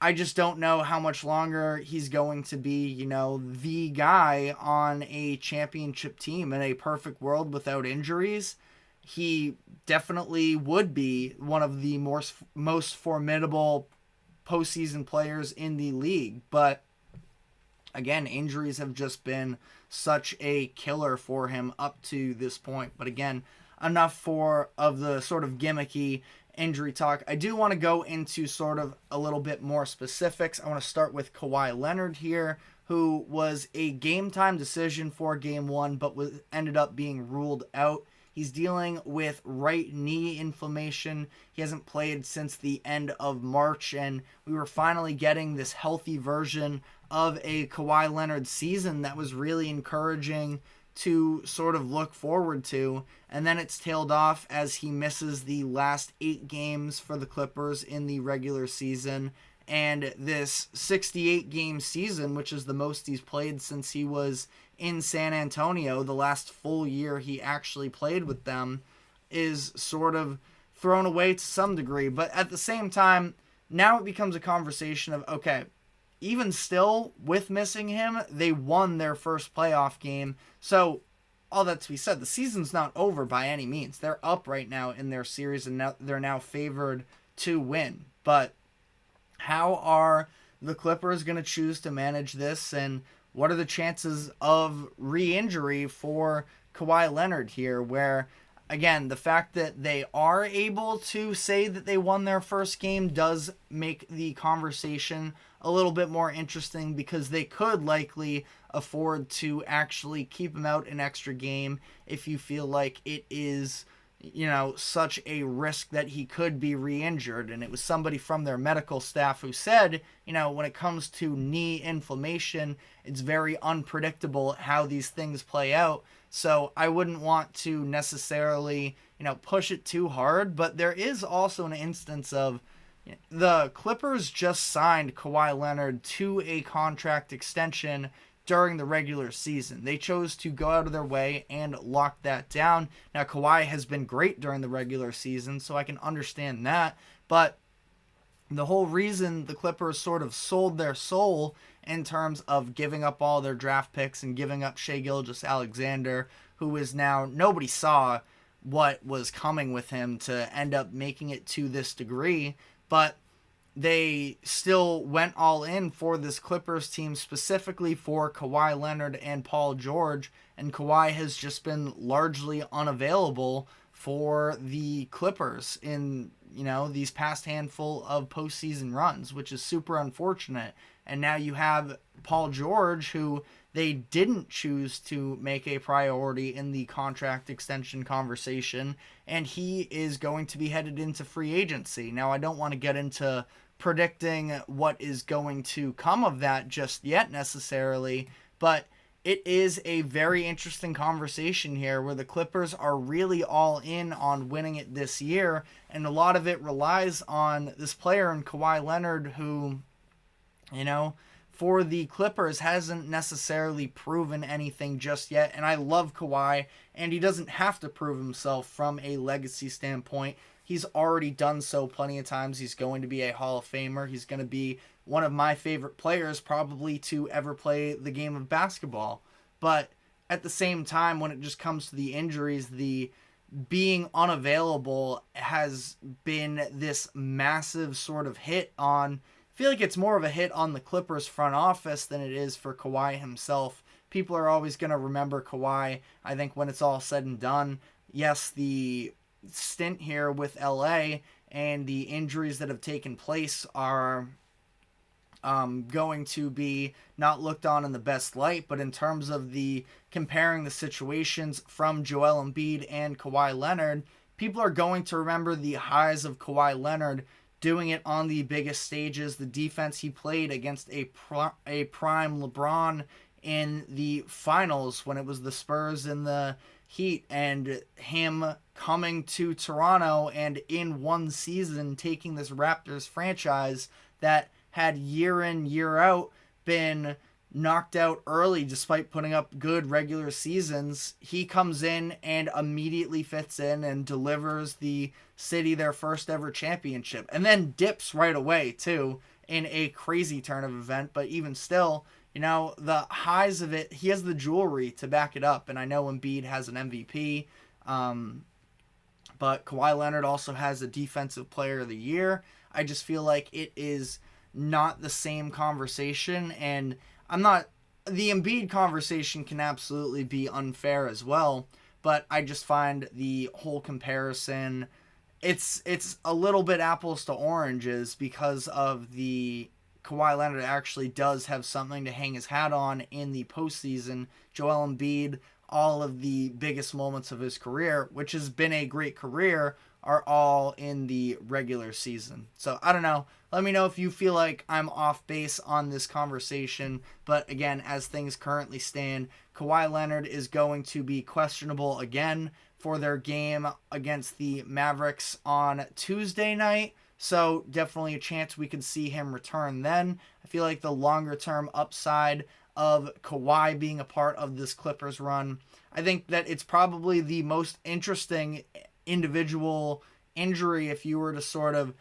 A: I just don't know how much longer he's going to be, the guy on a championship team. In a perfect world without injuries, he definitely would be one of the most formidable postseason players in the league. But again, injuries have just been such a killer for him up to this point. But again, enough of the sort of gimmicky injury talk. I do want to go into sort of a little bit more specifics. I want to start with Kawhi Leonard here, who was a game time decision for game one, but ended up being ruled out. He's dealing with right knee inflammation. He hasn't played since the end of March, and we were finally getting this healthy version of a Kawhi Leonard season that was really encouraging to sort of look forward to. And then it's tailed off as he misses the last 8 games for the Clippers in the regular season. And this 68-game season, which is the most he's played since he was in San Antonio, the last full year he actually played with them, is sort of thrown away to some degree. But at the same time, now it becomes a conversation of, okay, even still, with missing him, they won their first playoff game. So, all that to be said, the season's not over by any means. They're up right now in their series, and they're now favored to win. But how are the Clippers going to choose to manage this, and what are the chances of re-injury for Kawhi Leonard here, where, again, the fact that they are able to say that they won their first game does make the conversation a little bit more interesting, because they could likely afford to actually keep him out an extra game if you feel like it is, such a risk that he could be re-injured. And it was somebody from their medical staff who said, when it comes to knee inflammation, it's very unpredictable how these things play out. So I wouldn't want to necessarily, push it too hard. But there is also an instance of the Clippers just signed Kawhi Leonard to a contract extension during the regular season. They chose to go out of their way and lock that down. Now, Kawhi has been great during the regular season, so I can understand that. But the whole reason the Clippers sort of sold their soul in terms of giving up all their draft picks and giving up Shai Gilgeous-Alexander, who is now, nobody saw what was coming with him to end up making it to this degree, but they still went all in for this Clippers team, specifically for Kawhi Leonard and Paul George, and Kawhi has just been largely unavailable for the Clippers in, these past handful of postseason runs, which is super unfortunate. And now you have Paul George, who they didn't choose to make a priority in the contract extension conversation, and he is going to be headed into free agency. Now, I don't want to get into predicting what is going to come of that just yet necessarily, but it is a very interesting conversation here where the Clippers are really all in on winning it this year, and a lot of it relies on this player in Kawhi Leonard who, for the Clippers hasn't necessarily proven anything just yet. And I love Kawhi, and he doesn't have to prove himself from a legacy standpoint. He's already done so plenty of times. He's going to be a Hall of Famer. He's going to be one of my favorite players probably to ever play the game of basketball. But at the same time, when it just comes to the injuries, the being unavailable has been this massive sort of hit on, I feel like it's more of a hit on the Clippers front office than it is for Kawhi himself. People are always going to remember Kawhi, I think, when it's all said and done. Yes, the stint here with LA and the injuries that have taken place are going to be not looked on in the best light, but in terms of the comparing the situations from Joel Embiid and Kawhi Leonard, people are going to remember the highs of Kawhi Leonard doing it on the biggest stages, the defense he played against a prime LeBron in the finals when it was the Spurs and the Heat, and him coming to Toronto and in one season taking this Raptors franchise that had year in, year out been knocked out early despite putting up good regular seasons. He comes in and immediately fits in and delivers the city their first ever championship, and then dips right away too in a crazy turn of event. But even still, the highs of it, he has the jewelry to back it up. And I know Embiid has an MVP, but Kawhi Leonard also has a Defensive Player of the Year. I just feel like it is not the same conversation, and the Embiid conversation can absolutely be unfair as well, but I just find the whole comparison, it's a little bit apples to oranges, because of the Kawhi Leonard actually does have something to hang his hat on in the postseason. Joel Embiid, all of the biggest moments of his career, which has been a great career, are all in the regular season. So I don't know. Let me know if you feel like I'm off base on this conversation. But again, as things currently stand, Kawhi Leonard is going to be questionable again for their game against the Mavericks on Tuesday night. So definitely a chance we could see him return then. I feel like the longer term upside of Kawhi being a part of this Clippers run, I think that it's probably the most interesting individual injury if you were to sort of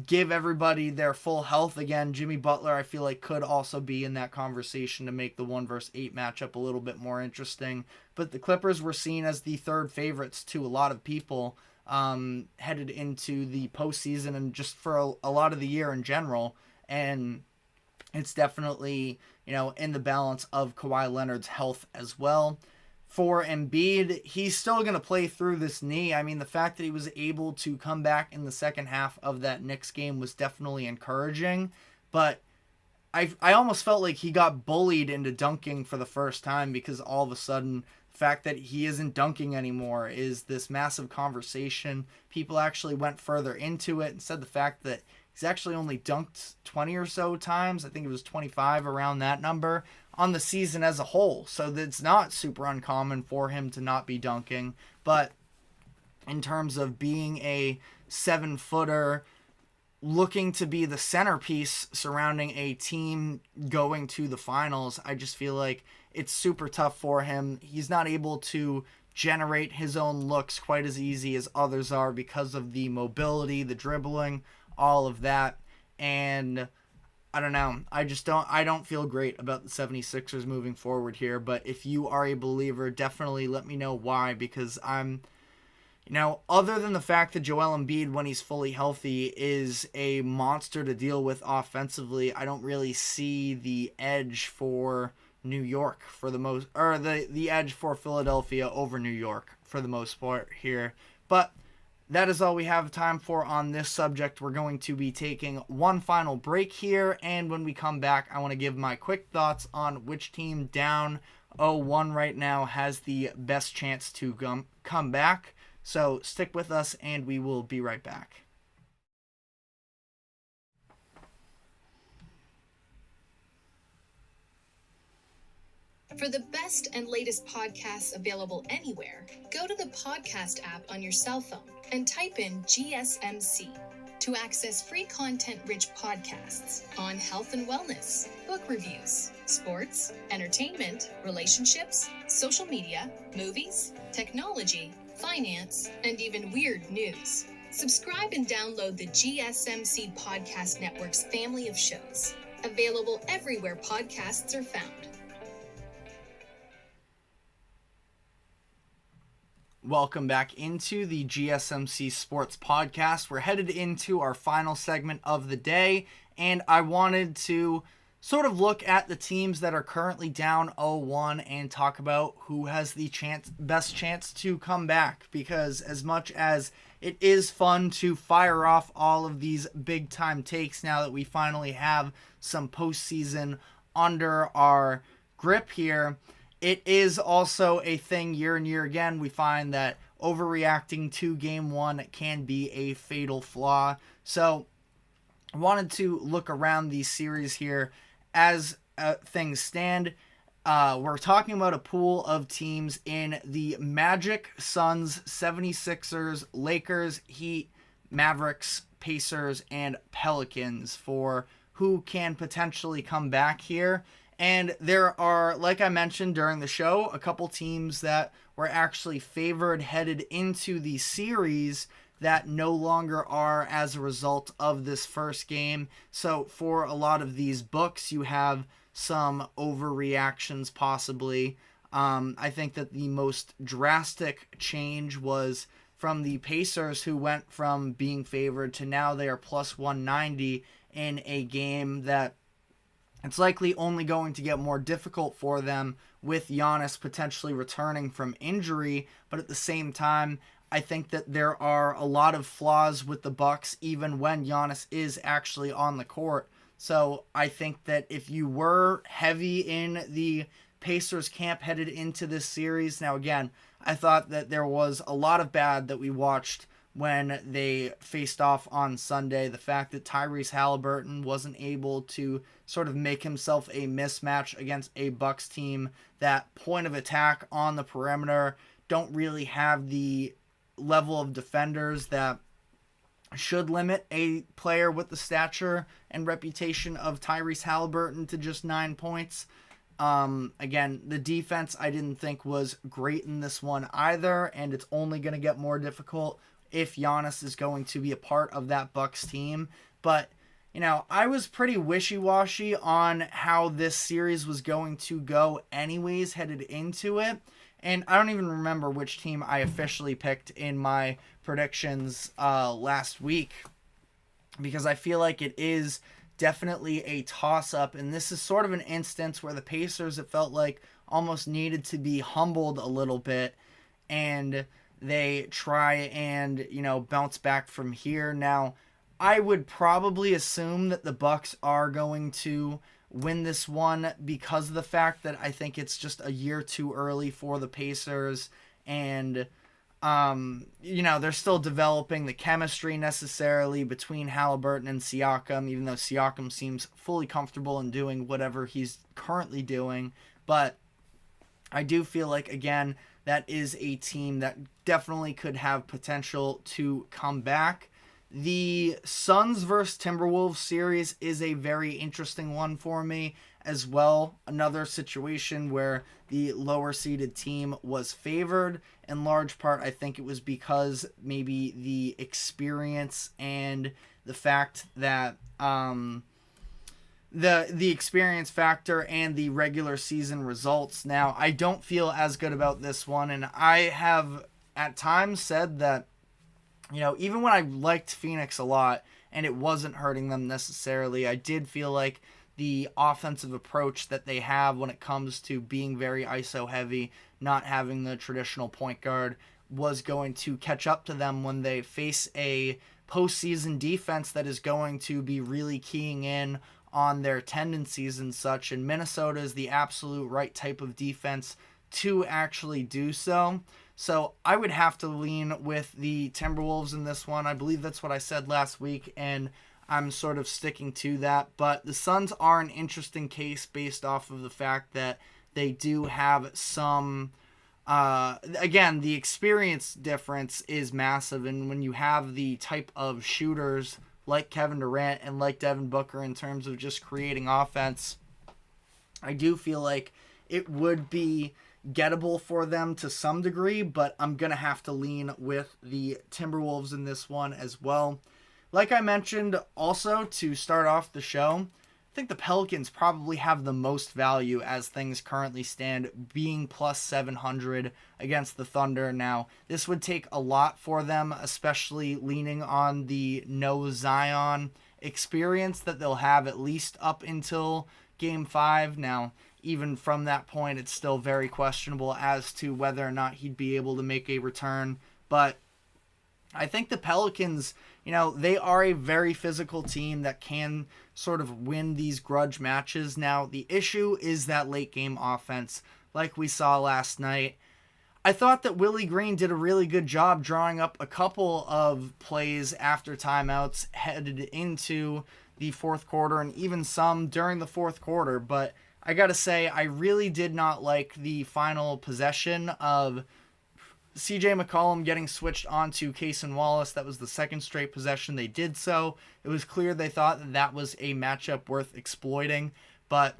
A: give everybody their full health again. Jimmy Butler, I feel like, could also be in that conversation to make the 1 versus 8 matchup a little bit more interesting. But the Clippers were seen as the third favorites to a lot of people headed into the postseason and just for a lot of the year in general. And it's definitely, in the balance of Kawhi Leonard's health as well. For Embiid, he's still going to play through this knee. I mean, the fact that he was able to come back in the second half of that Knicks game was definitely encouraging. But I almost felt like he got bullied into dunking for the first time, because all of a sudden, the fact that he isn't dunking anymore is this massive conversation. People actually went further into it and said the fact that he's actually only dunked 20 or so times. I think it was 25, around that number, on the season as a whole. So it's not super uncommon for him to not be dunking. But in terms of being a 7-footer, looking to be the centerpiece surrounding a team going to the finals, I just feel like it's super tough for him. He's not able to generate his own looks quite as easy as others are because of the mobility, the dribbling, all of that. And I don't know. I don't feel great about the 76ers moving forward here. But if you are a believer, definitely let me know why, because I'm, other than the fact that Joel Embiid, when he's fully healthy, is a monster to deal with offensively, I don't really see the edge for New York for the most, or the edge for Philadelphia over New York for the most part here. But that is all we have time for on this subject. We're going to be taking one final break here, and when we come back, I want to give my quick thoughts on which team down 0-1 right now has the best chance to come back. So stick with us, and we will be right back.
D: For the best and latest podcasts available anywhere, go to the podcast app on your cell phone and type in GSMC to access free content-rich podcasts on health and wellness, book reviews, sports, entertainment, relationships, social media, movies, technology, finance, and even weird news. Subscribe and download the GSMC Podcast Network's family of shows, available everywhere podcasts are found.
A: Welcome back into the GSMC Sports Podcast. We're headed into our final segment of the day, and I wanted to sort of look at the teams that are currently down 0-1 and talk about who has the best chance to come back, because as much as it is fun to fire off all of these big-time takes now that we finally have some postseason under our grip here, it is also a thing year and year again. We find that overreacting to game one can be a fatal flaw. So I wanted to look around these series here as things stand. We're talking about a pool of teams in the Magic, Suns, 76ers, Lakers, Heat, Mavericks, Pacers, and Pelicans for who can potentially come back here. And there are, like I mentioned during the show, a couple teams that were actually favored headed into the series that no longer are as a result of this first game. So for a lot of these books, you have some overreactions possibly. I think that the most drastic change was from the Pacers, who went from being favored to now they are plus 190 in a game that it's likely only going to get more difficult for them with Giannis potentially returning from injury. But at the same time, I think that there are a lot of flaws with the Bucks even when Giannis is actually on the court. So I think that if you were heavy in the Pacers camp headed into this series, now again, I thought that there was a lot of bad that we watched when they faced off on Sunday. The fact that Tyrese Halliburton wasn't able to sort of make himself a mismatch against a Bucks team that point of attack on the perimeter don't really have the level of defenders that should limit a player with the stature and reputation of Tyrese Halliburton to just 9 points. Again, the defense I didn't think was great in this one either, and it's only going to get more difficult if Giannis is going to be a part of that Bucks team. But, I was pretty wishy-washy on how this series was going to go anyways headed into it. And I don't even remember which team I officially picked in my predictions last week, because I feel like it is definitely a toss-up. And this is sort of an instance where the Pacers, it felt like, almost needed to be humbled a little bit, and they try and, bounce back from here. Now, I would probably assume that the Bucks are going to win this one because of the fact that I think it's just a year too early for the Pacers, and they're still developing the chemistry necessarily between Halliburton and Siakam, even though Siakam seems fully comfortable in doing whatever he's currently doing. But I do feel like, again, that is a team that definitely could have potential to come back. The Suns versus Timberwolves series is a very interesting one for me as well. Another situation where the lower seeded team was favored. In large part, I think it was because maybe the experience and the fact that the experience factor and the regular season results. Now, I don't feel as good about this one, and I have at times said that, even when I liked Phoenix a lot and it wasn't hurting them necessarily, I did feel like the offensive approach that they have when it comes to being very ISO heavy, not having the traditional point guard, was going to catch up to them when they face a postseason defense that is going to be really keying in on their tendencies and such. And Minnesota is the absolute right type of defense to actually do so. So I would have to lean with the Timberwolves in this one. I believe that's what I said last week, and I'm sort of sticking to that. But the Suns are an interesting case based off of the fact that they do have some... again, the experience difference is massive, and when you have the type of shooters like Kevin Durant and like Devin Booker in terms of just creating offense, I do feel like it would be gettable for them to some degree, but I'm going to have to lean with the Timberwolves in this one as well. Like I mentioned also to start off the show, I think the Pelicans probably have the most value as things currently stand, being plus 700 against the Thunder. Now, this would take a lot for them, especially leaning on the no Zion experience that they'll have at least up until Game 5. Now, even from that point, it's still very questionable as to whether or not he'd be able to make a return. But I think the Pelicans, they are a very physical team that can sort of win these grudge matches. Now, the issue is that late game offense, like we saw last night. I thought that Willie Green did a really good job drawing up a couple of plays after timeouts headed into the fourth quarter, and even some during the fourth quarter. But I gotta say, I really did not like the final possession of CJ McCollum getting switched onto Cason Wallace. That was the second straight possession they did so. It was clear they thought that that was a matchup worth exploiting, but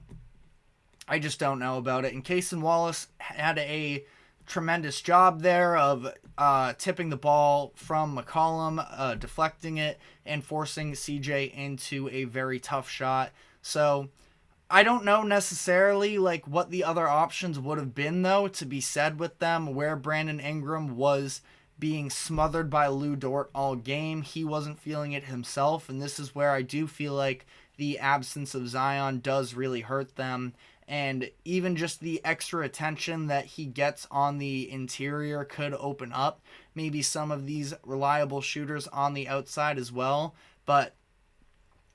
A: I just don't know about it. And Cason Wallace had a tremendous job there of tipping the ball from McCollum, deflecting it, and forcing CJ into a very tough shot. So I don't know necessarily what the other options would have been, though, to be said with them, where Brandon Ingram was being smothered by Lou Dort all game. He wasn't feeling it himself, and this is where I do feel like the absence of Zion does really hurt them. And even just the extra attention that he gets on the interior could open up maybe some of these reliable shooters on the outside as well. But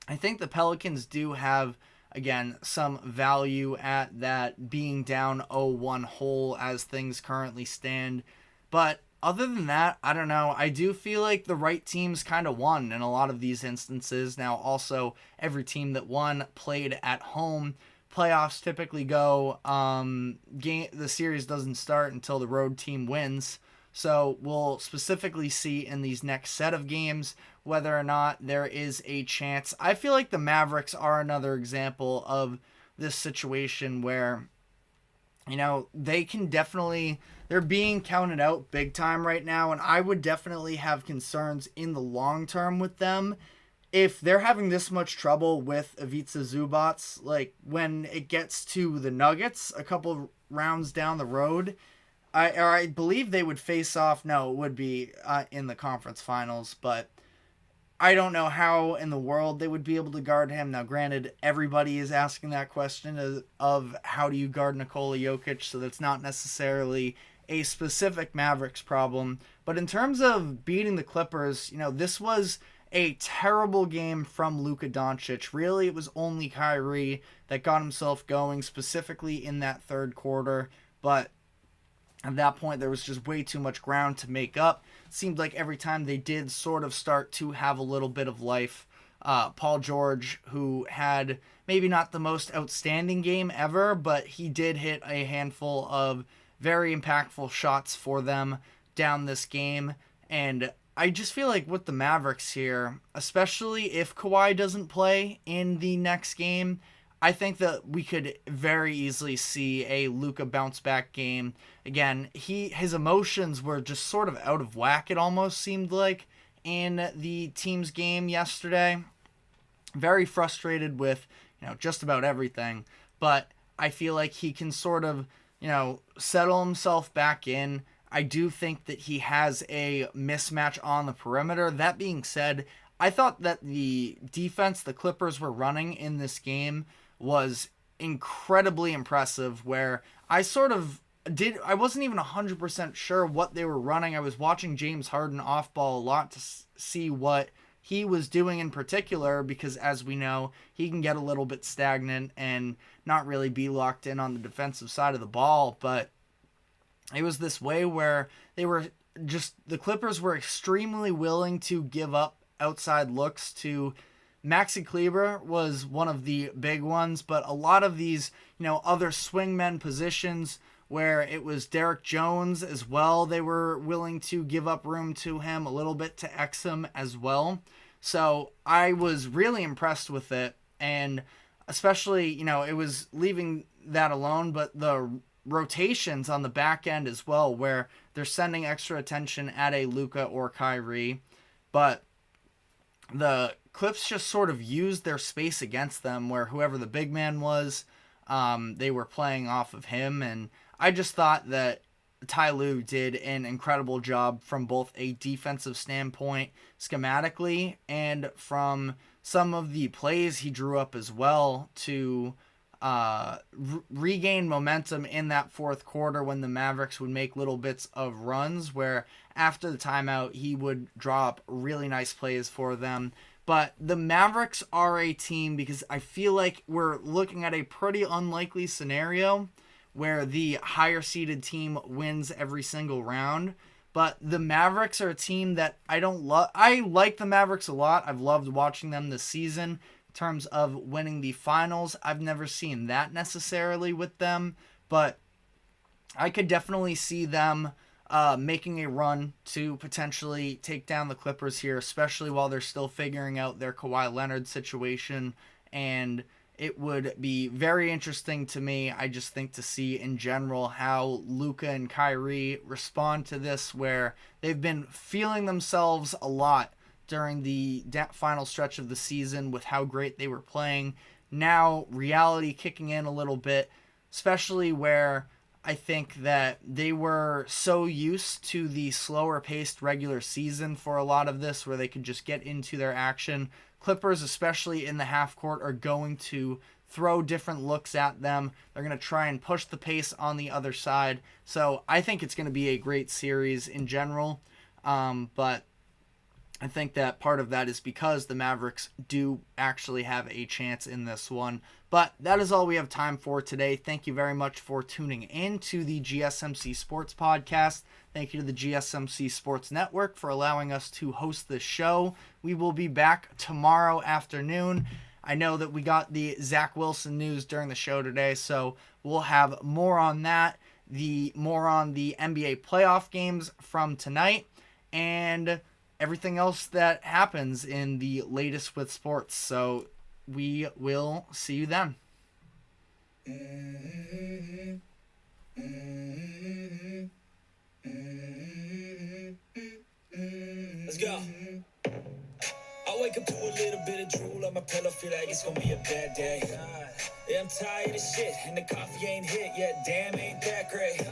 A: I think the Pelicans do have, again, some value at that being down 0-1 hole as things currently stand. But other than that, I don't know. I do feel like the right teams kind of won in a lot of these instances. Now, also, every team that won played at home. Playoffs typically go, the series doesn't start until the road team wins. So we'll specifically see in these next set of games whether or not there is a chance. I feel like the Mavericks are another example of this situation where they can definitely, they're being counted out big time right now, and I would definitely have concerns in the long term with them if they're having this much trouble with Ivica Zubac. Like, when it gets to the Nuggets a couple rounds down the road, I believe they would face off. No, it would be in the conference finals, but I don't know how in the world they would be able to guard him. Now, granted, everybody is asking that question of how do you guard Nikola Jokic, so that's not necessarily a specific Mavericks problem. But in terms of beating the Clippers, this was a terrible game from Luka Doncic. Really, it was only Kyrie that got himself going, specifically in that third quarter. But at that point, there was just way too much ground to make up. It seemed like every time they did sort of start to have a little bit of life, Paul George, who had maybe not the most outstanding game ever, but he did hit a handful of very impactful shots for them down this game. And I just feel like with the Mavericks here, especially if Kawhi doesn't play in the next game, I think that we could very easily see a Luka bounce back game. Again, his emotions were just sort of out of whack, it almost seemed like, in the team's game yesterday. Very frustrated with, just about everything. But I feel like he can sort of, settle himself back in. I do think that he has a mismatch on the perimeter. That being said, I thought that the defense the Clippers were running in this game was incredibly impressive, where I wasn't even 100% sure what they were running. I was watching James Harden off ball a lot to see what he was doing in particular, because as we know, he can get a little bit stagnant and not really be locked in on the defensive side of the ball. But it was this way where the Clippers were extremely willing to give up outside looks to Maxi Kleber was one of the big ones, but a lot of these, other swingmen positions where it was Derek Jones as well, they were willing to give up room to him a little bit to X him as well. So I was really impressed with it, and especially, it was leaving that alone, but the rotations on the back end as well, where they're sending extra attention at a Luka or Kyrie, but the Clips just sort of used their space against them, where whoever the big man was, they were playing off of him. And I just thought that Ty Lue did an incredible job from both a defensive standpoint, schematically, and from some of the plays he drew up as well to regain momentum in that fourth quarter when the Mavericks would make little bits of runs, where after the timeout he would draw up really nice plays for them. But the Mavericks are a team, because I feel like we're looking at a pretty unlikely scenario where the higher seeded team wins every single round. But the Mavericks are a team that I don't love. I like the Mavericks a lot. I've loved watching them this season. In terms of winning the finals, I've never seen that necessarily with them. But I could definitely see them making a run to potentially take down the Clippers here, especially while they're still figuring out their Kawhi Leonard situation. And it would be very interesting to me, I just think, to see in general how Luka and Kyrie respond to this, where they've been feeling themselves a lot during the final stretch of the season with how great they were playing. Now reality kicking in a little bit, especially where I think that they were so used to the slower paced regular season for a lot of this, where they could just get into their action. Clippers, especially in the half court, are going to throw different looks at them. They're going to try and push the pace on the other side. So I think it's going to be a great series in general. But I think that part of that is because the Mavericks do actually have a chance in this one. But that is all we have time for today. Thank you very much for tuning in to the GSMC Sports Podcast. Thank you to the GSMC Sports Network for allowing us to host this show. We will be back tomorrow afternoon. I know that we got the Zach Wilson news during the show today, so we'll have more on that, more on the NBA playoff games from tonight, and everything else that happens in the latest with sports. So we will see you then.
B: Let's go. I wake up to a little bit of drool on my pillow, feel like it's gonna be a bad day. Yeah, I'm tired of shit, and the coffee ain't hit yet. Damn, ain't that great.